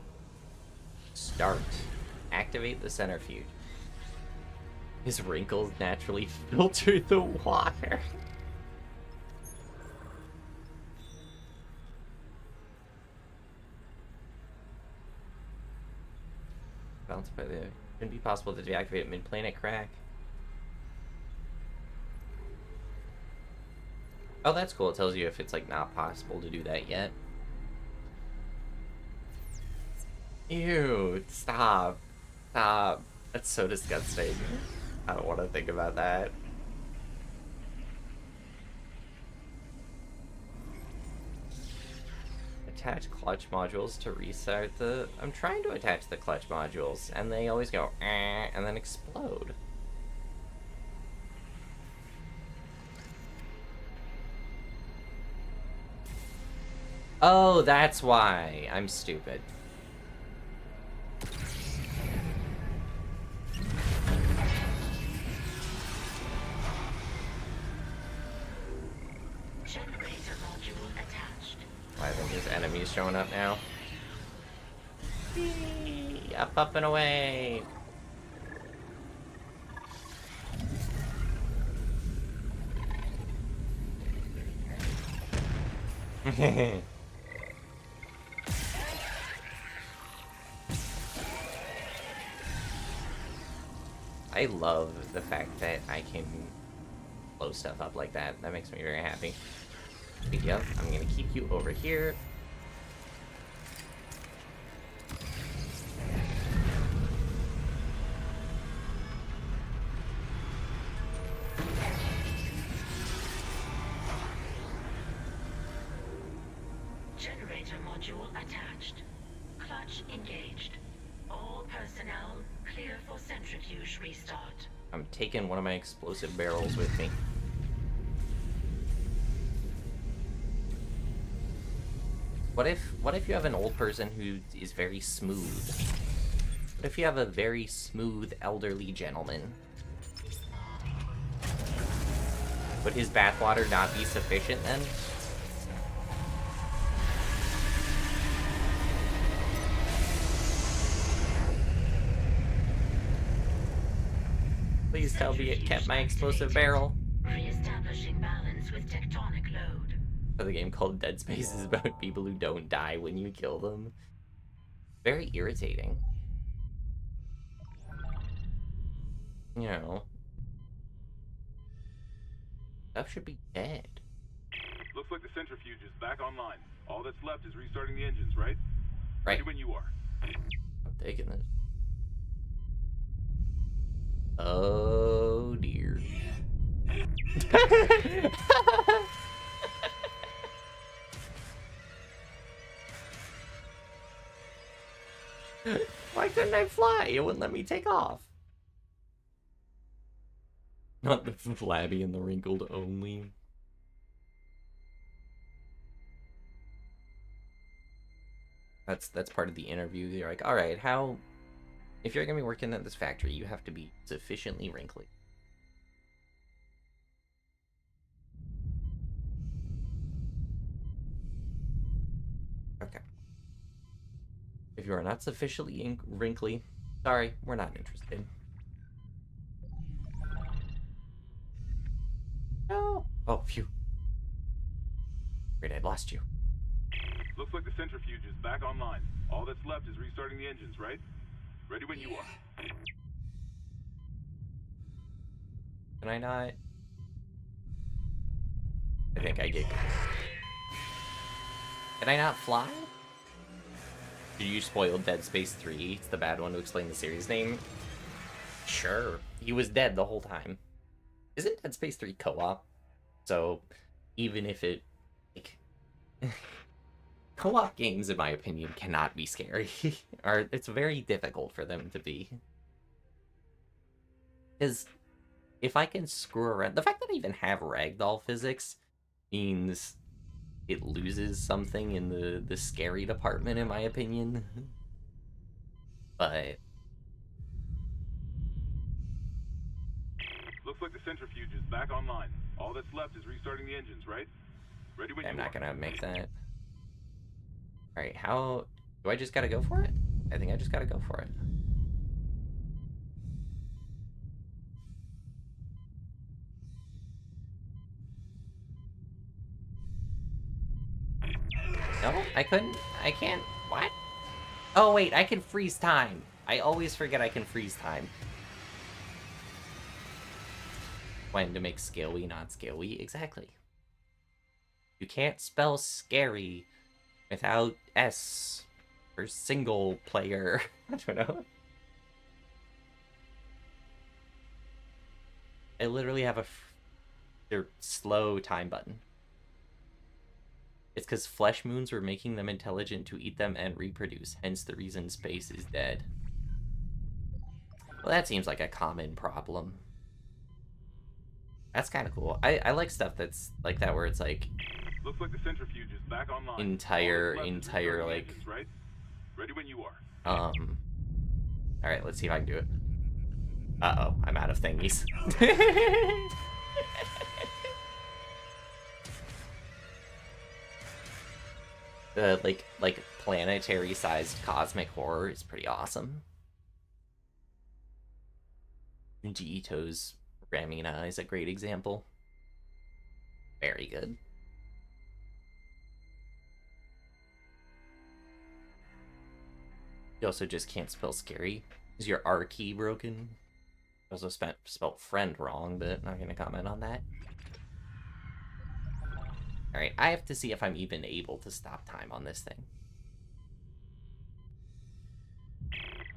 start. Activate the centrifuge. His wrinkles naturally filter the water. Bounced by the... Couldn't be possible to deactivate mid-planet crack. Oh, that's cool. It tells you if it's, like, not possible to do that yet. Ew, stop. Stop. That's so disgusting. I don't want to think about that. Attach clutch modules to restart the... I'm trying to attach the clutch modules, and they always go, and then explode. Oh, that's why. I'm stupid. Generator module attached. I think there's enemies showing up now. Whee! Up and away! I love the fact that I can blow stuff up like that. That makes me very happy. Yep, I'm gonna keep you over here. Generator module attached. Clutch engaged. All personnel clear for centrifuge restart. I'm taking one of my explosive barrels with me. What if you have an old person who is very smooth? What if you have a very smooth elderly gentleman? Would his bathwater not be sufficient then? Please tell me it kept my explosive barrel. Re-establishing balance with tectonic load. The game called Dead Space is about people who don't die when you kill them. Very irritating. You know. Stuff should be dead. Looks like the centrifuge is back online. All that's left is restarting the engines, right? Right. Ready when you are. I'm taking this. Oh dear. Why couldn't I fly? It wouldn't let me take off. Not the flabby and the wrinkled only. That's part of the interview. They're like, all right, how... If you're gonna be working at this factory, you have to be sufficiently wrinkly. Okay. If you are not sufficiently wrinkly, sorry, we're not interested. No. Oh, phew. Great, I'd lost you. Looks like the centrifuge is back online. All that's left is restarting the engines, right? Ready when you are. Can I not? I think I get... Can I not fly? Did you spoil Dead Space 3? It's the bad one to explain the series name? Sure. he was dead the whole time. Isn't Dead Space 3 co-op? So even if it, like, co-op games, in my opinion, cannot be scary. Or it's very difficult for them to be. Because if I can screw around, the fact that I even have ragdoll physics means it loses something in the scary department, in my opinion. But Looks like the centrifuge is back online. All that's left is restarting the engines, right? Ready when I'm you not are. gonna make that. Alright, how... Do I just gotta go for it? I think I just gotta go for it. No, I couldn't. I can't. What? Oh, wait, I can freeze time. I always forget I can freeze time. When to make scary, not scary. Exactly. You can't spell scary without S for single player. I don't know. I literally have a slow time button. It's because flesh moons were making them intelligent to eat them and reproduce, hence the reason space is dead. Well, that seems like a common problem. That's kind of cool. I like stuff that's like that, where it's like... Looks like the centrifuge is back online. Entire, like... Engines, right? Ready when you are. Alright, let's see if I can do it. Uh-oh, I'm out of thingies. The, like planetary-sized cosmic horror is pretty awesome. Junji Ito's Ramina is a great example. Very good. You also just can't spell scary. Is your R key broken? You also spelled friend wrong, but not gonna comment on that. Alright, I have to see if I'm even able to stop time on this thing.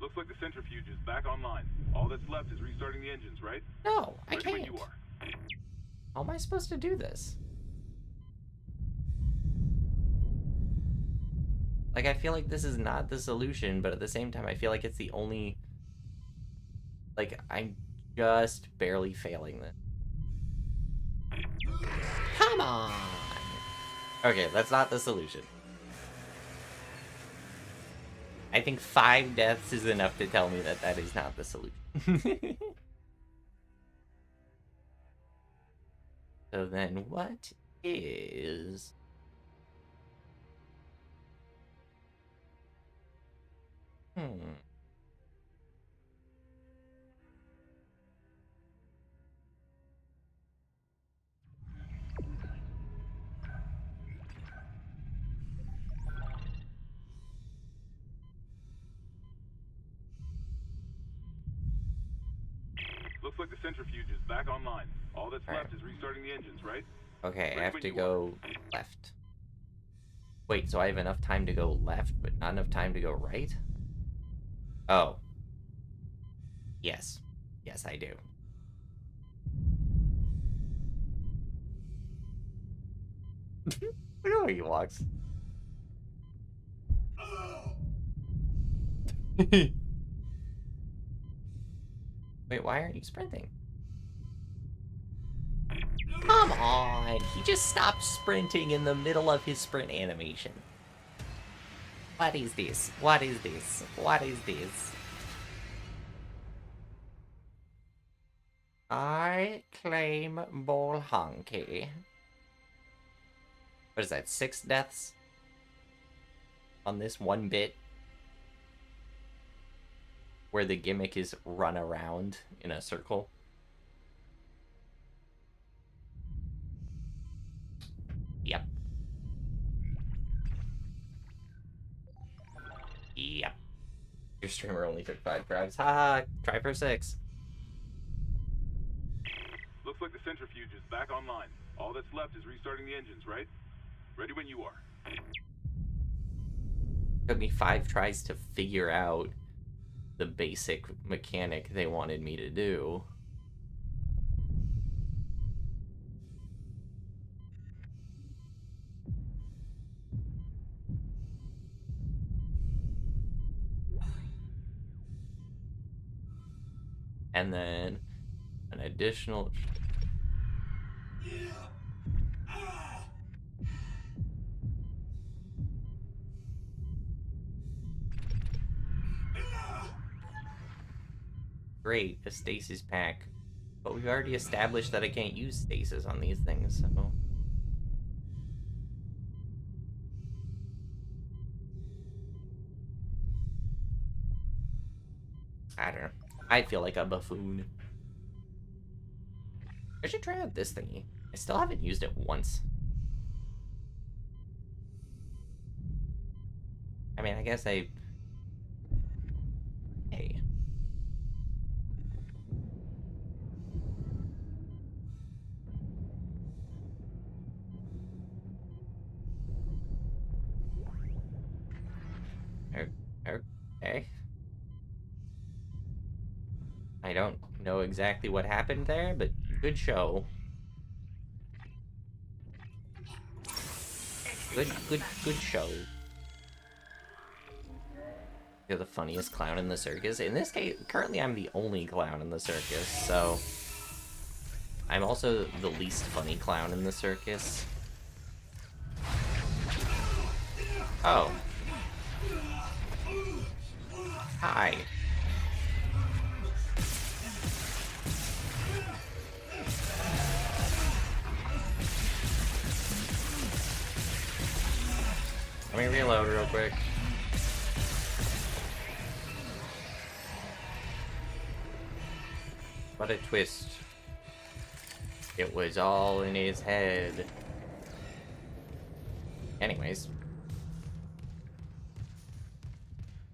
Looks like the centrifuge is back online. All that's left is restarting the engines, right? No, I Ready when can't. you are. How am I supposed to do this? Like, I feel like this is not the solution, but at the same time, I feel like it's the only... Like, I'm just barely failing this. Come on! Okay, that's not the solution. I think 5 deaths is enough to tell me that that is not the solution. So then what is... Looks like the centrifuge is back online. All that's left is restarting the engines, right? Okay, I Ready have when to you go left. Wait, so I have enough time to go left, but not enough time to go right? Oh. Yes. Yes, I do. Look at how he walks. Wait, why aren't you sprinting? Come on! He just stopped sprinting in the middle of his sprint animation. What is this? What is this? What is this? I claim Ball Honky. What is that, 6 deaths? On this one bit? Where the gimmick is run around in a circle? Yep. Yep. Your streamer only took 5 tries. Haha, try for 6. Looks like the centrifuge is back online. All that's left is restarting the engines, right? Ready when you are. Took me 5 tries to figure out the basic mechanic they wanted me to do. And then an additional... Great, a stasis pack. But we've already established that I can't use stasis on these things, so... I don't know. I feel like a buffoon. I should try out this thingy. I still haven't used it once. I mean, I guess I... Hey. Okay. I don't know exactly what happened there, but good show. Good show. You're the funniest clown in the circus. In this case, currently I'm the only clown in the circus, so... I'm also the least funny clown in the circus. Oh. Hi. Let me reload real quick. What a twist. It was all in his head. Anyways.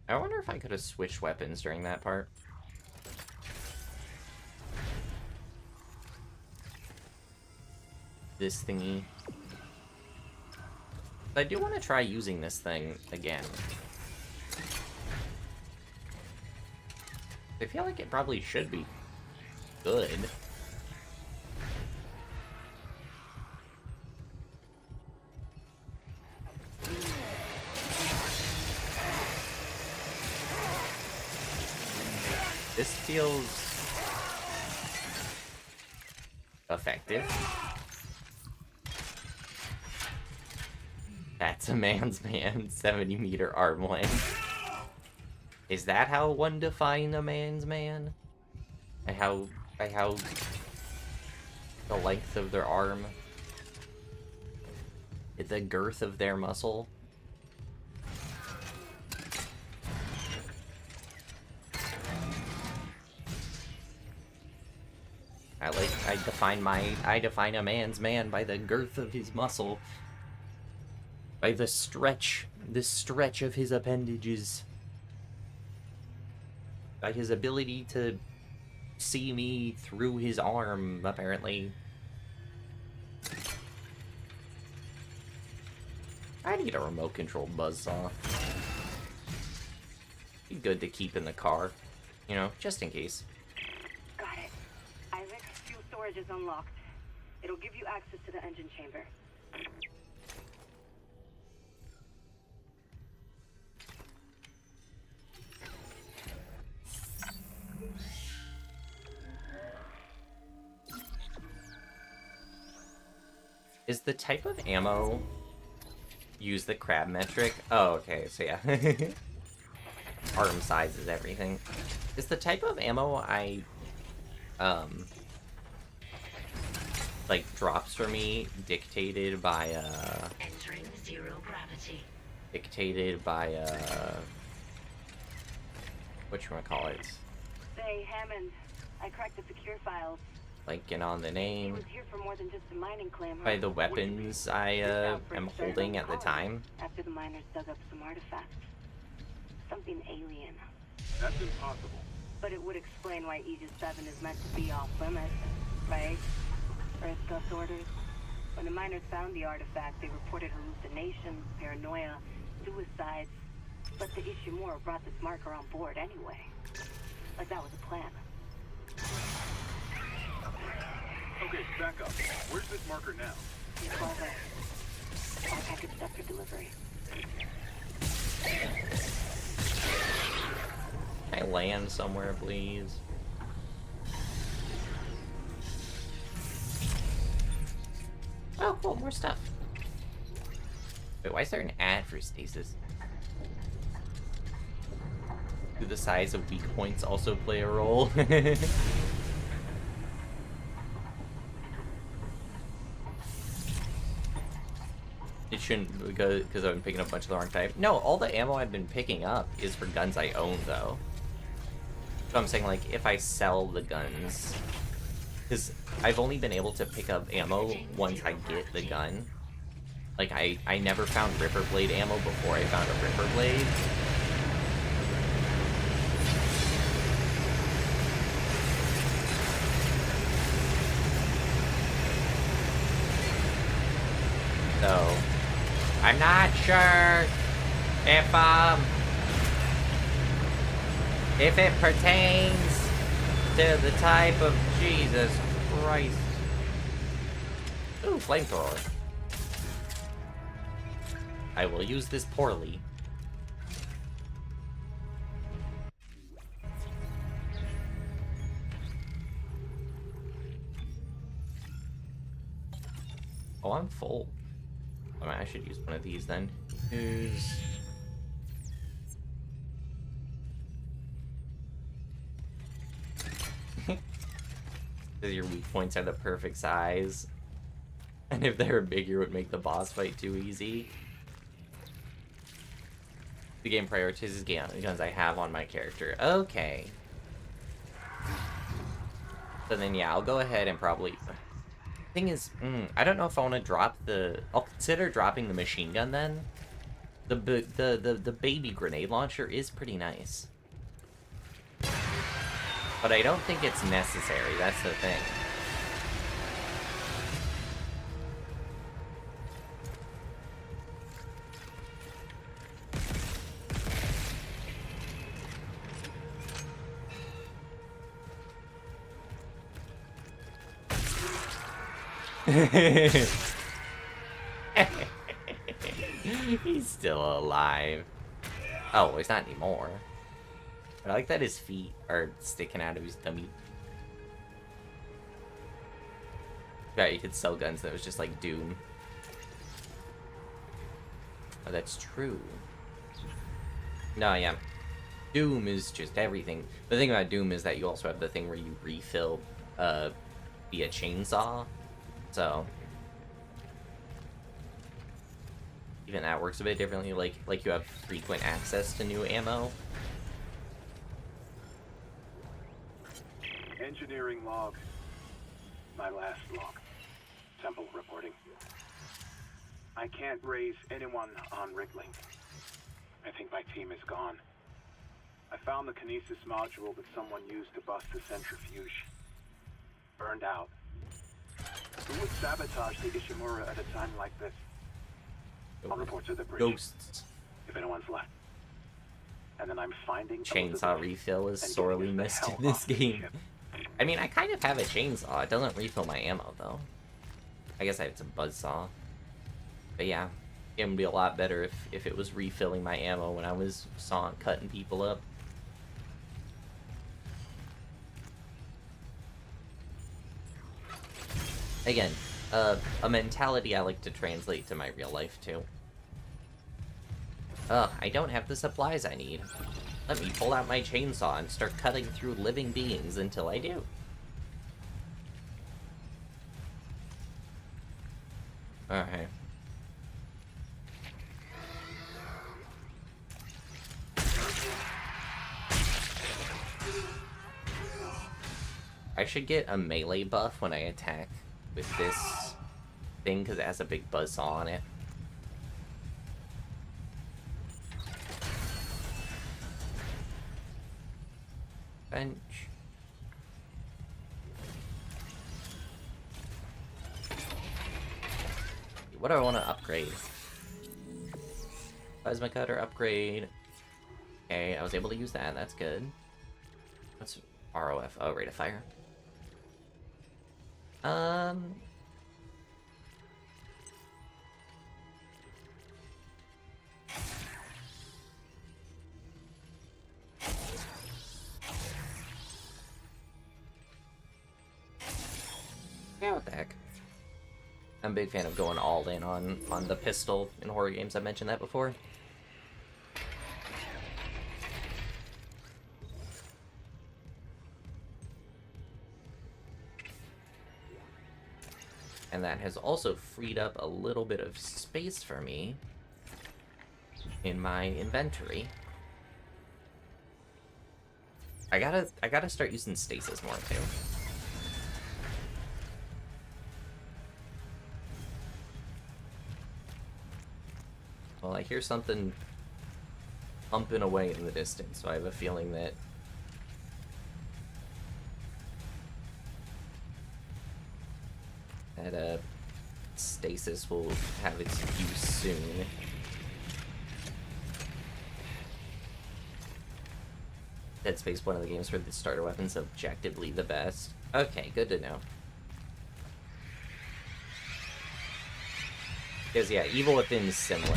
I wonder if I could have switched weapons during that part. This thingy. I do want to try using this thing again. I feel like it probably should be good. This feels effective. That's a man's man, 70-meter arm length. Is that how one define a man's man? By how the length of their arm? The girth of their muscle? I define a man's man by the girth of his muscle. By the stretch of his appendages. By his ability to see me through his arm, apparently. I need a remote-controlled buzzsaw. Be good to keep in the car, you know, just in case. Got it. Isaac, fuel storage is unlocked. It'll give you access to the engine chamber. Is the type of ammo use the crab metric? Oh, okay, so yeah. Arm size is everything. Is the type of ammo I, like, drops for me dictated by, Entering zero gravity. dictated by, whatchamacallit? Say, Hammond, I cracked the secure files. Like, get on the He name, was here for more than just a mining claim. by the weapons I, am holding at the time. After the miners dug up some artifacts. Something alien. That's impossible. But it would explain why Aegis 7 is meant to be off limits, right? Earth gust orders. When the miners found the artifact, they reported hallucinations, paranoia, suicides. But the Ishimura brought this marker on board anyway. Like that was a plan. Okay, back up. Where's this marker now? In Clover. All packaged up for delivery. Can I land somewhere, please? Oh, cool, more stuff. Wait, why is there an ad for stasis? Do the size of weak points also play a role? It shouldn't, because I've been picking up a bunch of the wrong type. No, all the ammo I've been picking up is for guns I own, though. So I'm saying, like, if I sell the guns... Because I've only been able to pick up ammo once I get the gun. Like, I never found Ripper Blade ammo before I found a Ripper Blade. So, I'm not sure if it pertains to the type of... Jesus Christ. Ooh, flamethrower. I will use this poorly. Oh, I'm full. I mean, I should use one of these then. Use... Your weak points are the perfect size. And if they were bigger, it would make the boss fight too easy. The game prioritizes guns I have on my character. Okay. So then, yeah, I'll go ahead and probably... Thing is, I don't know if I want to drop the... I'll consider dropping the machine gun then. The baby grenade launcher is pretty nice. But I don't think it's necessary, that's the thing. He's still alive. Oh, he's not anymore. I like that his feet are sticking out of his tummy. Yeah, you could sell guns that was just like Doom. Oh, that's true. No, yeah. Doom is just everything. The thing about Doom is that you also have the thing where you refill via chainsaw. So even that works a bit differently, like you have frequent access to new ammo. Engineering log. My last log. Temple reporting. I can't raise anyone on Riglink. I think my team is gone. I found the kinesis module that someone used to bust the centrifuge. Burned out. Who would sabotage the Ishimura at a time like this? I'll report to the bridge. Ghosts. If anyone's left. And then I'm finding... Chainsaw refill is sorely missed in this game. I mean, I kind of have a chainsaw. It doesn't refill my ammo, though. I guess I have some buzzsaw. But yeah, it would be a lot better if it was refilling my ammo when I was cutting people up. Again, a mentality I like to translate to my real life, too. Ugh, I don't have the supplies I need. Let me pull out my chainsaw and start cutting through living beings until I do. Alright. I should get a melee buff when I attack with this thing, because it has a big buzzsaw on it. Bench. What do I want to upgrade? Plasma cutter upgrade. Okay, I was able to use that. That's good. What's ROF? Oh, rate of fire. Yeah, what the heck? I'm a big fan of going all in on the pistol in horror games. I mentioned that before. And that has also freed up a little bit of space for me in my inventory. I gotta start using stasis more too. Well, I hear something pumping away in the distance, so I have a feeling that stasis will have its use soon. Dead Space, one of the games where the starter weapon's objectively the best. Okay, good to know. Because, yeah, Evil Within is similar.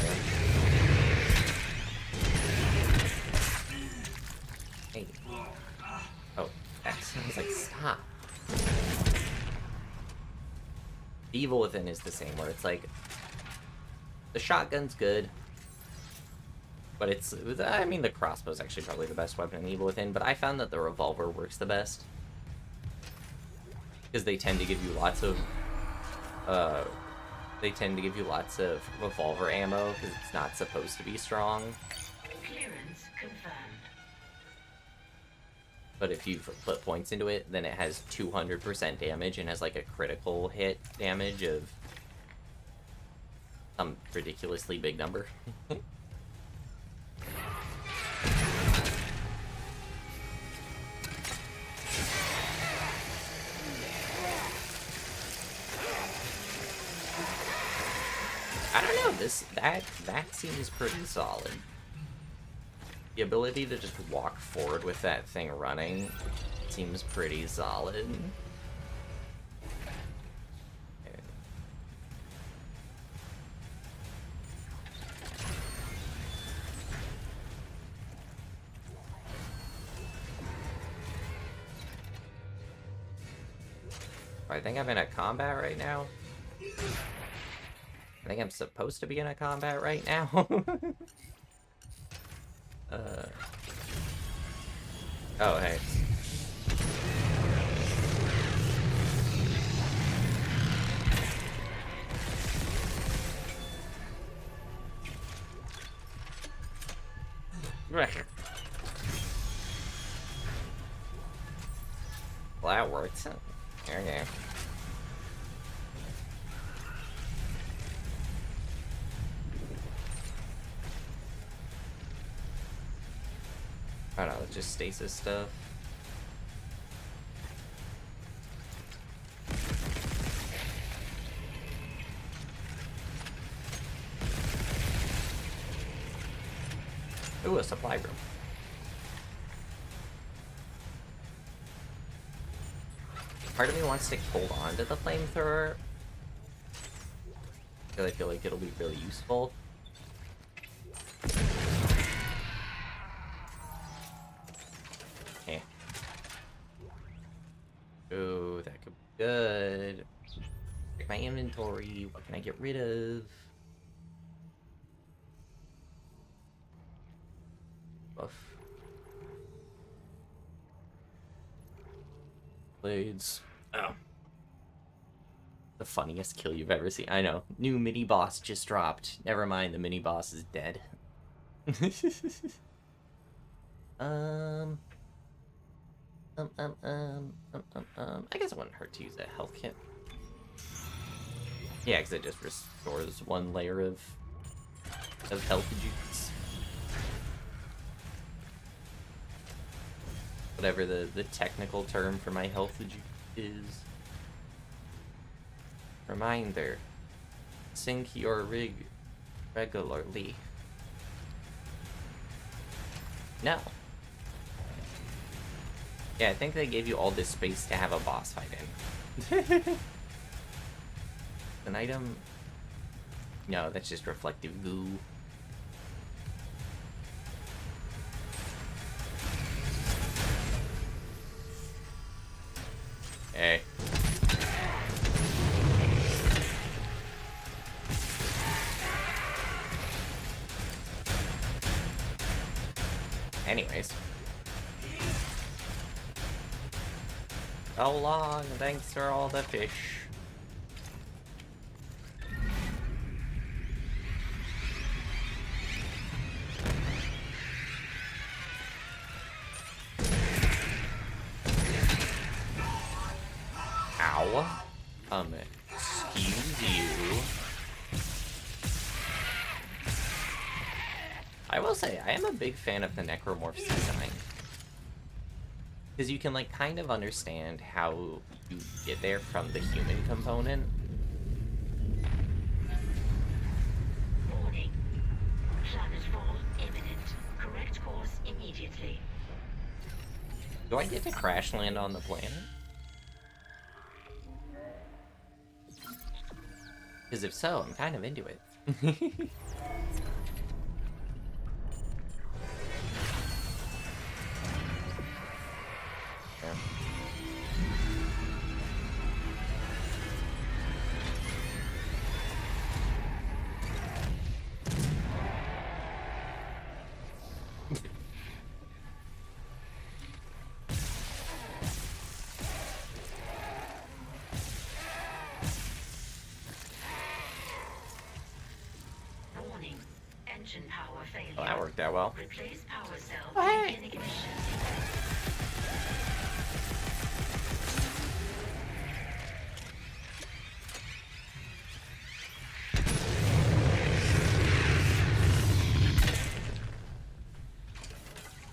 Hey. Oh, X. I was like, stop. Evil Within is the same, where it's like, the shotgun's good, but it's, I mean, the crossbow's actually probably the best weapon in Evil Within, but I found that the revolver works the best. Because they tend to give you lots of, revolver ammo, because it's not supposed to be strong. Clearance confirmed. But if you put points into it, then it has 200% damage and has like a critical hit damage of some ridiculously big number. I don't know, that seems pretty solid. The ability to just walk forward with that thing running seems pretty solid. I think I'm in a combat right now. I think I'm supposed to be in a combat right now. Oh, hey. Well, that worked. Okay. I don't know, just stasis stuff. Ooh, a supply room. Part of me wants to hold on to the flamethrower, because I feel like it'll be really useful. Ooh, that could be good. Check my inventory. What can I get rid of? Buff. Blades. Oh. The funniest kill you've ever seen. I know. New mini boss just dropped. Never mind, the mini boss is dead. I guess it wouldn't hurt to use a health kit. Yeah, because it just restores one layer of health juice. Whatever the technical term for my health juice is. Reminder. Sync your rig regularly. No. Yeah, I think they gave you all this space to have a boss fight in. An item? No, that's just reflective goo. Hey. So long, thanks for all the fish. Ow. Excuse you. I will say, I am a big fan of the Necromorph's design. Because you can, like, kind of understand how you get there from the human component. Warning. Planetfall imminent. Correct course immediately. Do I get to crash land on the planet? Because if so, I'm kind of into it. Yeah. Warning. Engine power failure. Well, that worked out well. Replace power cell. Oh, hey. Begin ignition.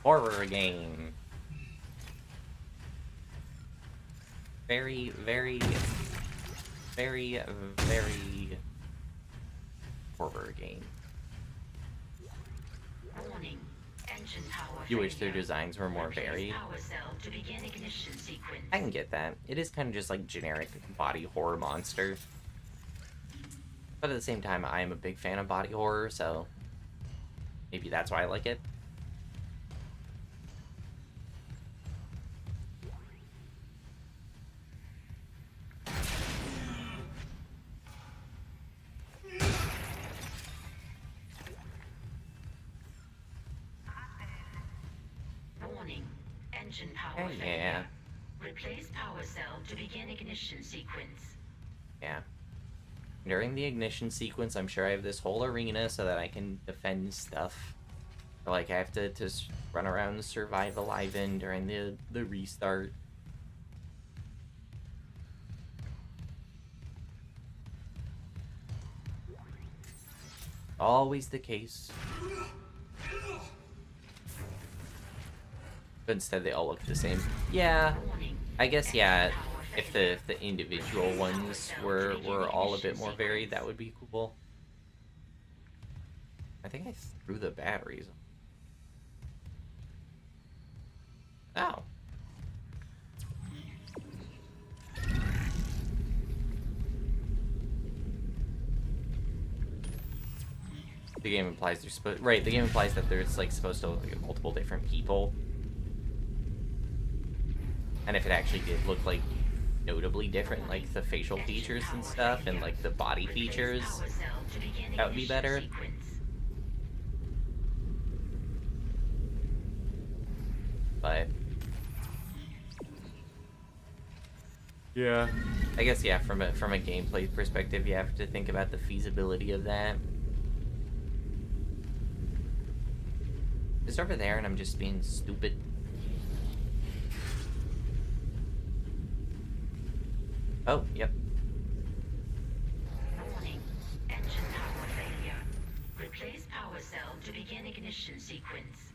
Horror game. Very, very, very, very horror game. Warning. Engine power You wish their failure. designs were more Replace varied. power cell to begin ignition sequence. I can get that. It is kind of just like generic body horror monster. But at the same time, I am a big fan of body horror, so maybe that's why I like it. Warning. Engine power Yeah, failure. yeah. Replace power cell to begin ignition sequence. Yeah. During the ignition sequence, I'm sure I have this whole arena so that I can defend stuff. Or, like, I have to just run around and survive alive in during the restart. Always the case. But instead they all look the same. Yeah, I guess, yeah, if the individual ones were all a bit more varied, that would be cool. I think I threw the batteries. Oh. The game implies they're supposed, right, the game implies that there's, like, supposed to look like multiple different people. And if it actually did look, like, notably different, like the facial features and stuff, and, like, the body features, that would be better. But yeah, I guess, yeah, from a gameplay perspective, you have to think about the feasibility of that. It's over there, and I'm just being stupid. Oh, yep. Warning. Engine power failure. Replace power cell to begin ignition sequence.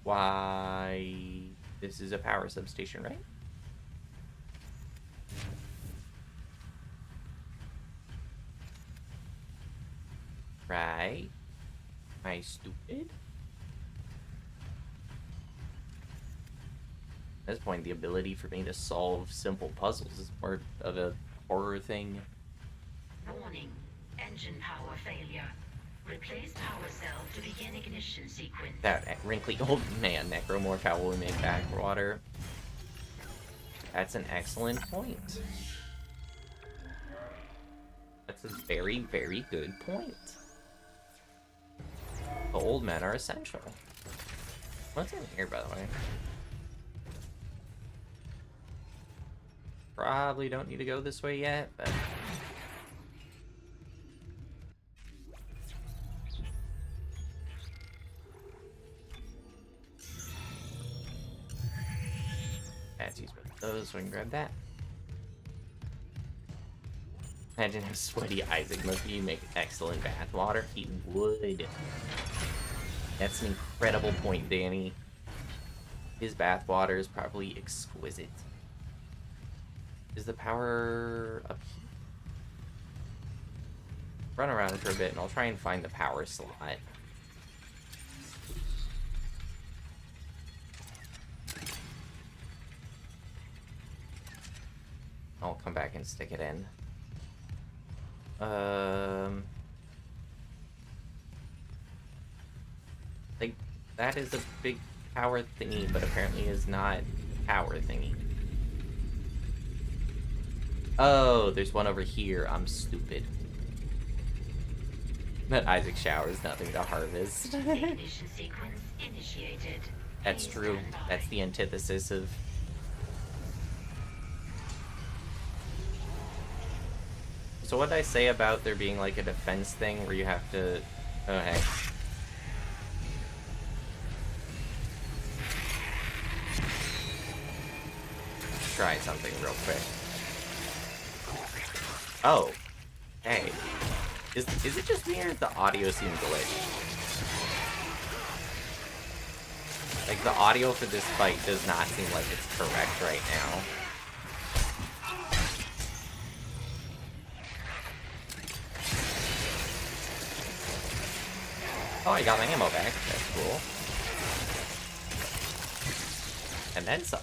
Why? This is a power substation, right? Right? Am I stupid? At this point, the ability for me to solve simple puzzles is more of a horror thing. Warning. Engine power failure. Replace power cell to begin ignition sequence. That wrinkly old man, Necromorph, how will we make backwater? That's an excellent point. That's a very, very good point. The old men are essential. What's in here, by the way? Probably don't need to go this way yet, but... Let's use both of those so we can grab that. Imagine how sweaty Isaac must be. Make excellent bath water. He would. That's an incredible point, Danny. His bath water is probably exquisite. Is the power up here? Run around for a bit and I'll try and find the power slot. I'll come back and stick it in. Like, that is a big power thingy, but apparently is not power thingy. Oh, there's one over here. I'm stupid. That Isaac shower is nothing to harvest. Ignition sequence initiated. That's true. That's the antithesis of... So what did I say about there being like a defense thing where you have to... Oh, hey. Try something real quick. Oh. Hey. Is it just me or does the audio seem glitched? Like, the audio for this fight does not seem like it's correct right now. Oh, I got my ammo back. That's cool. And then some.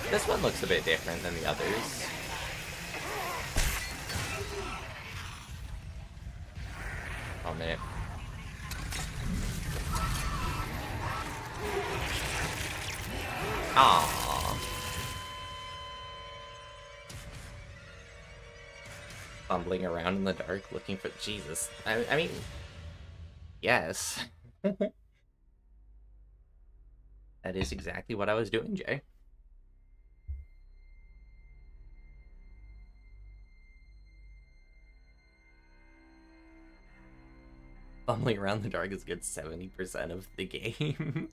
This one looks a bit different than the others. Oh, man. Aww. Fumbling around in the dark looking for... Jesus. I mean... Yes. That is exactly what I was doing, Jay. Fumbling around the dark is a good 70% of the game.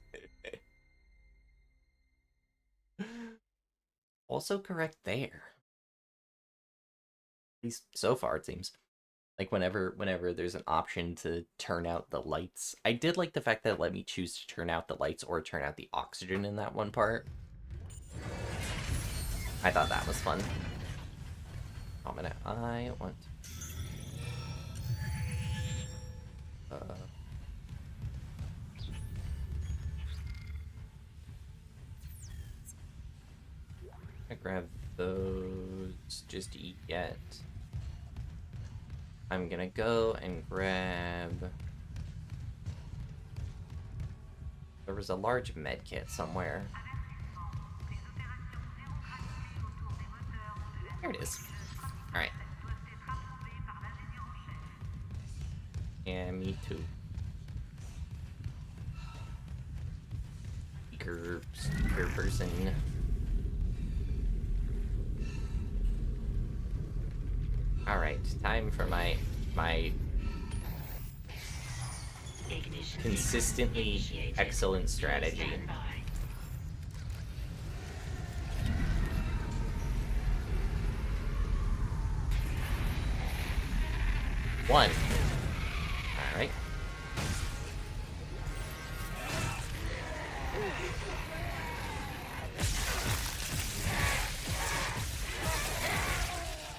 Also correct there. At least so far, it seems. Like, whenever there's an option to turn out the lights. I did like the fact that it let me choose to turn out the lights or turn out the oxygen in that one part. I thought that was fun. Oh, man, I want... I grab those just yet. I'm gonna go and grab... There was a large med kit somewhere. There it is. Alright. Yeah, me too. Speaker person. Alright, time for my consistently excellent strategy. One. Alright.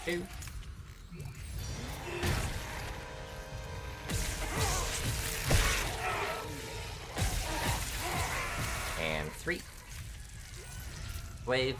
Two. And 3. Wave.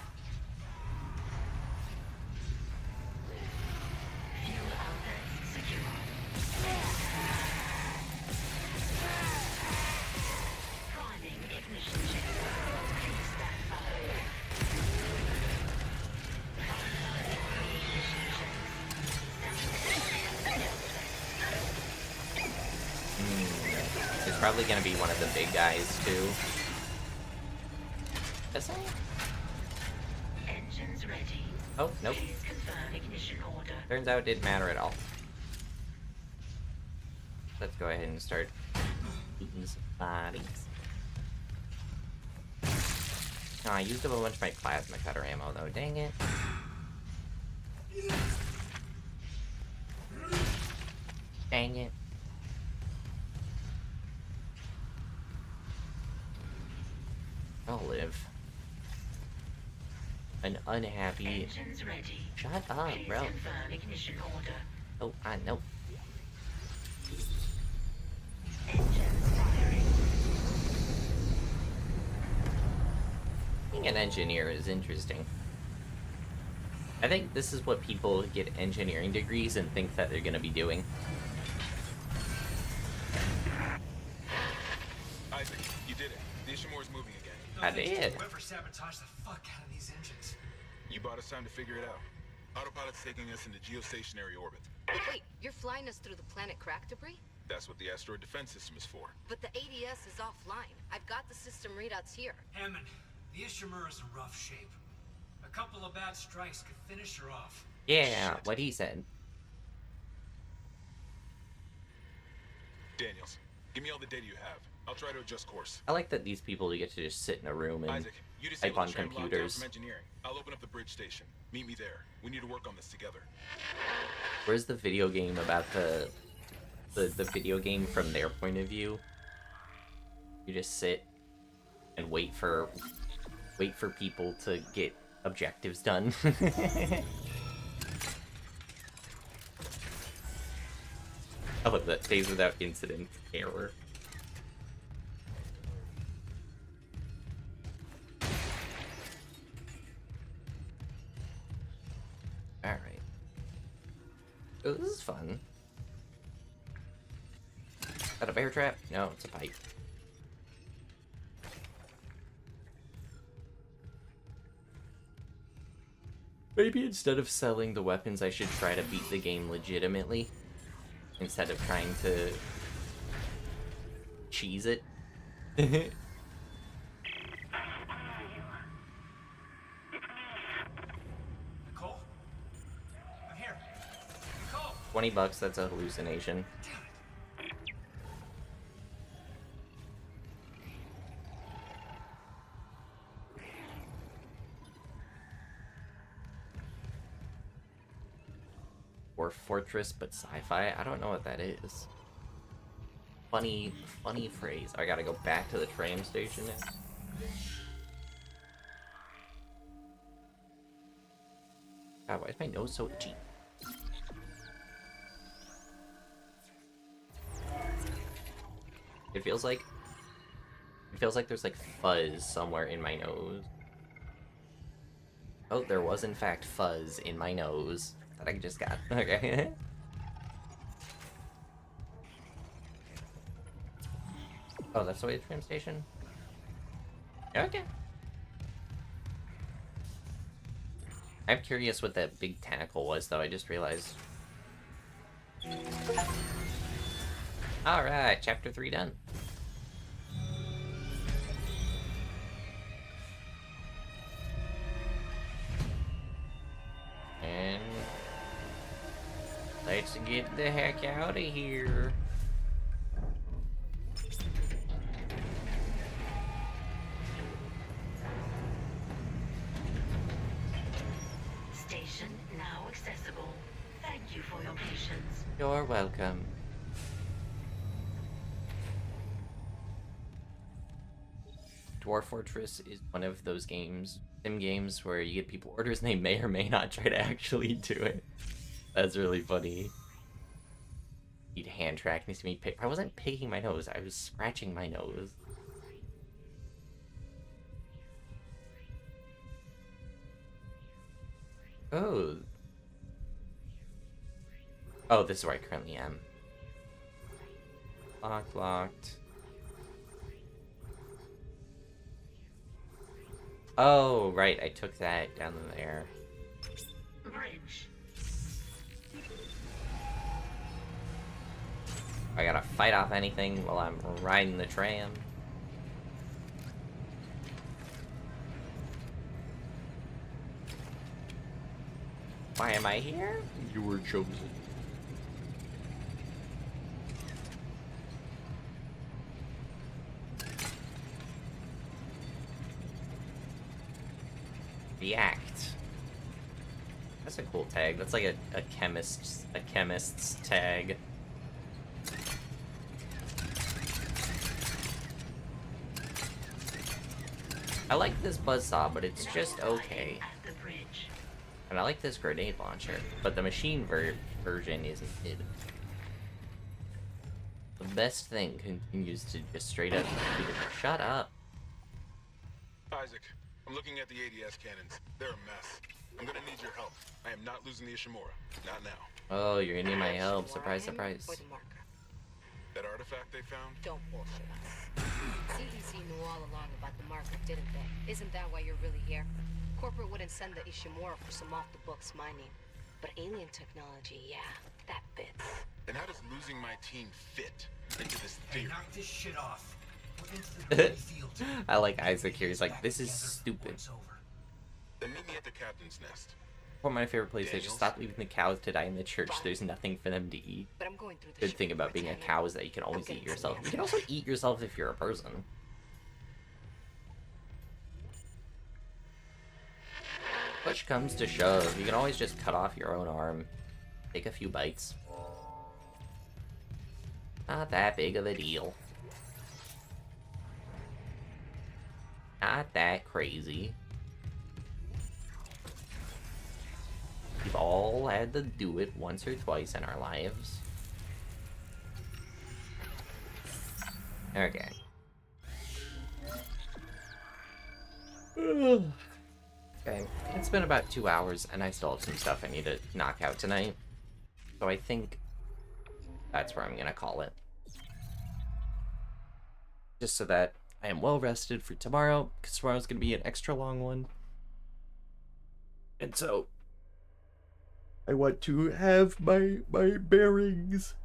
probably gonna be one of the big guys too. Is he? Engines ready. Oh, nope. Please confirm ignition order. Turns out it didn't matter at all. Let's go ahead and start eating some bodies. Oh, I used up a bunch of my plasma cutter ammo though, dang it. Dang it. I'll live. An unhappy... Engines ready. Shut up, Please bro. confirm ignition order. Oh, I know. Engines firing. Being an engineer is interesting. I think this is what people get engineering degrees and think that they're gonna be doing. Isaac, you did it. The Ishimura's moving again. I did. Whoever sabotaged the fuck out of these engines. You bought us time to figure it out. Autopilot's taking us into geostationary orbit. Wait, you're flying us through the planet crack debris? That's what the asteroid defense system is for. But the ADS is offline. I've got the system readouts here. Hammond, the Ishimura's in rough shape. A couple of bad strikes could finish her off. Yeah, Shit. what he said. Daniels, give me all the data you have. I'll try to adjust course. I like that these people get to just sit in a room and Isaac, you type disable on the tram lockdown computers. from engineering. I'll open up the bridge station. Meet me there. We need to work on this together. Where's the video game about the video game from their point of view? You just sit and wait for people to get objectives done. I love that. Days without incident error. Alright. Oh, this is fun. Is that a bear trap? No, it's a pipe. Maybe instead of selling the weapons, I should try to beat the game legitimately. Instead of trying to cheese it. Nicole? I'm here. Nicole! $20, that's a hallucination. Or Fortress, but sci-fi. I don't know what that is. Funny phrase. I gotta go back to the tram station now. God, why is my nose so itchy? It feels like there's like fuzz somewhere in my nose. Oh, there was in fact fuzz in my nose that I just got. Okay. Oh, that's the way to the tram station? Okay. I'm curious what that big tentacle was, though. I just realized. Alright, chapter 3 done. And let's get the heck out of here. Station now accessible. Thank you for your patience. You're welcome. Dwarf Fortress is one of those games, sim games, where you get people orders and they may or may not try to actually do it. That's really funny. Need hand track needs to be picked. I wasn't picking my nose, I was scratching my nose. Oh. Oh, this is where I currently am. Locked. Oh, right, I took that down there. Bridge. I gotta fight off anything while I'm riding the tram. Why am I here? You were chosen. React. That's a cool tag. That's like a chemist's tag. I like this buzzsaw, but it's just okay. And I like this grenade launcher, but the machine version isn't it. The best thing continues to just straight up shut up. Isaac, I'm looking at the ADS cannons. They're a mess. I'm gonna need your help. I am not losing the Ishimura. Not now. Oh, you're gonna need my help. Surprise, surprise. That artifact they found? Don't bullshit us. CEC knew all along about the marker, didn't they? Isn't that why you're really here? Corporate wouldn't send the Ishimura for some off-the-books mining. But alien technology, yeah, that fits. And how does losing my team fit into this Hey, theory? knock this shit off. We're into the bloody field. I like Isaac here. He's like, this is stupid. It's over. Then meet me at the captain's nest. One of my favorite places, just stop leaving the cows to die in the church. There's nothing for them to eat. But I'm going through the Good thing about being a cow is that you can always eat yourself. You can also eat yourself if you're a person. Push comes to shove, you can always just cut off your own arm. Take a few bites. Not that big of a deal. Not that crazy. We've all had to do it once or twice in our lives. Okay. Okay, it's been about 2 hours, and I still have some stuff I need to knock out tonight. So I think that's where I'm gonna call it. Just so that I am well rested for tomorrow, because tomorrow's gonna be an extra long one. And so I want to have my bearings.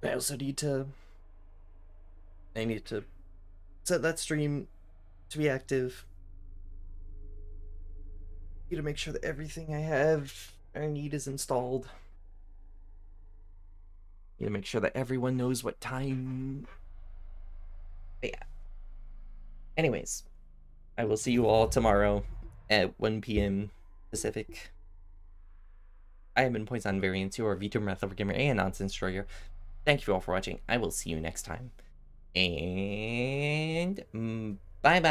I also need to set that stream to be active. Need to make sure that everything I need is installed. Need to make sure that everyone knows what time. But yeah. Anyways, I will see you all tomorrow at 1 p.m. Pacific. I have been Poisson Variant 2, or vtuber, Method Gamer, and Nonsense Destroyer. Thank you all for watching. I will see you next time. And bye-bye.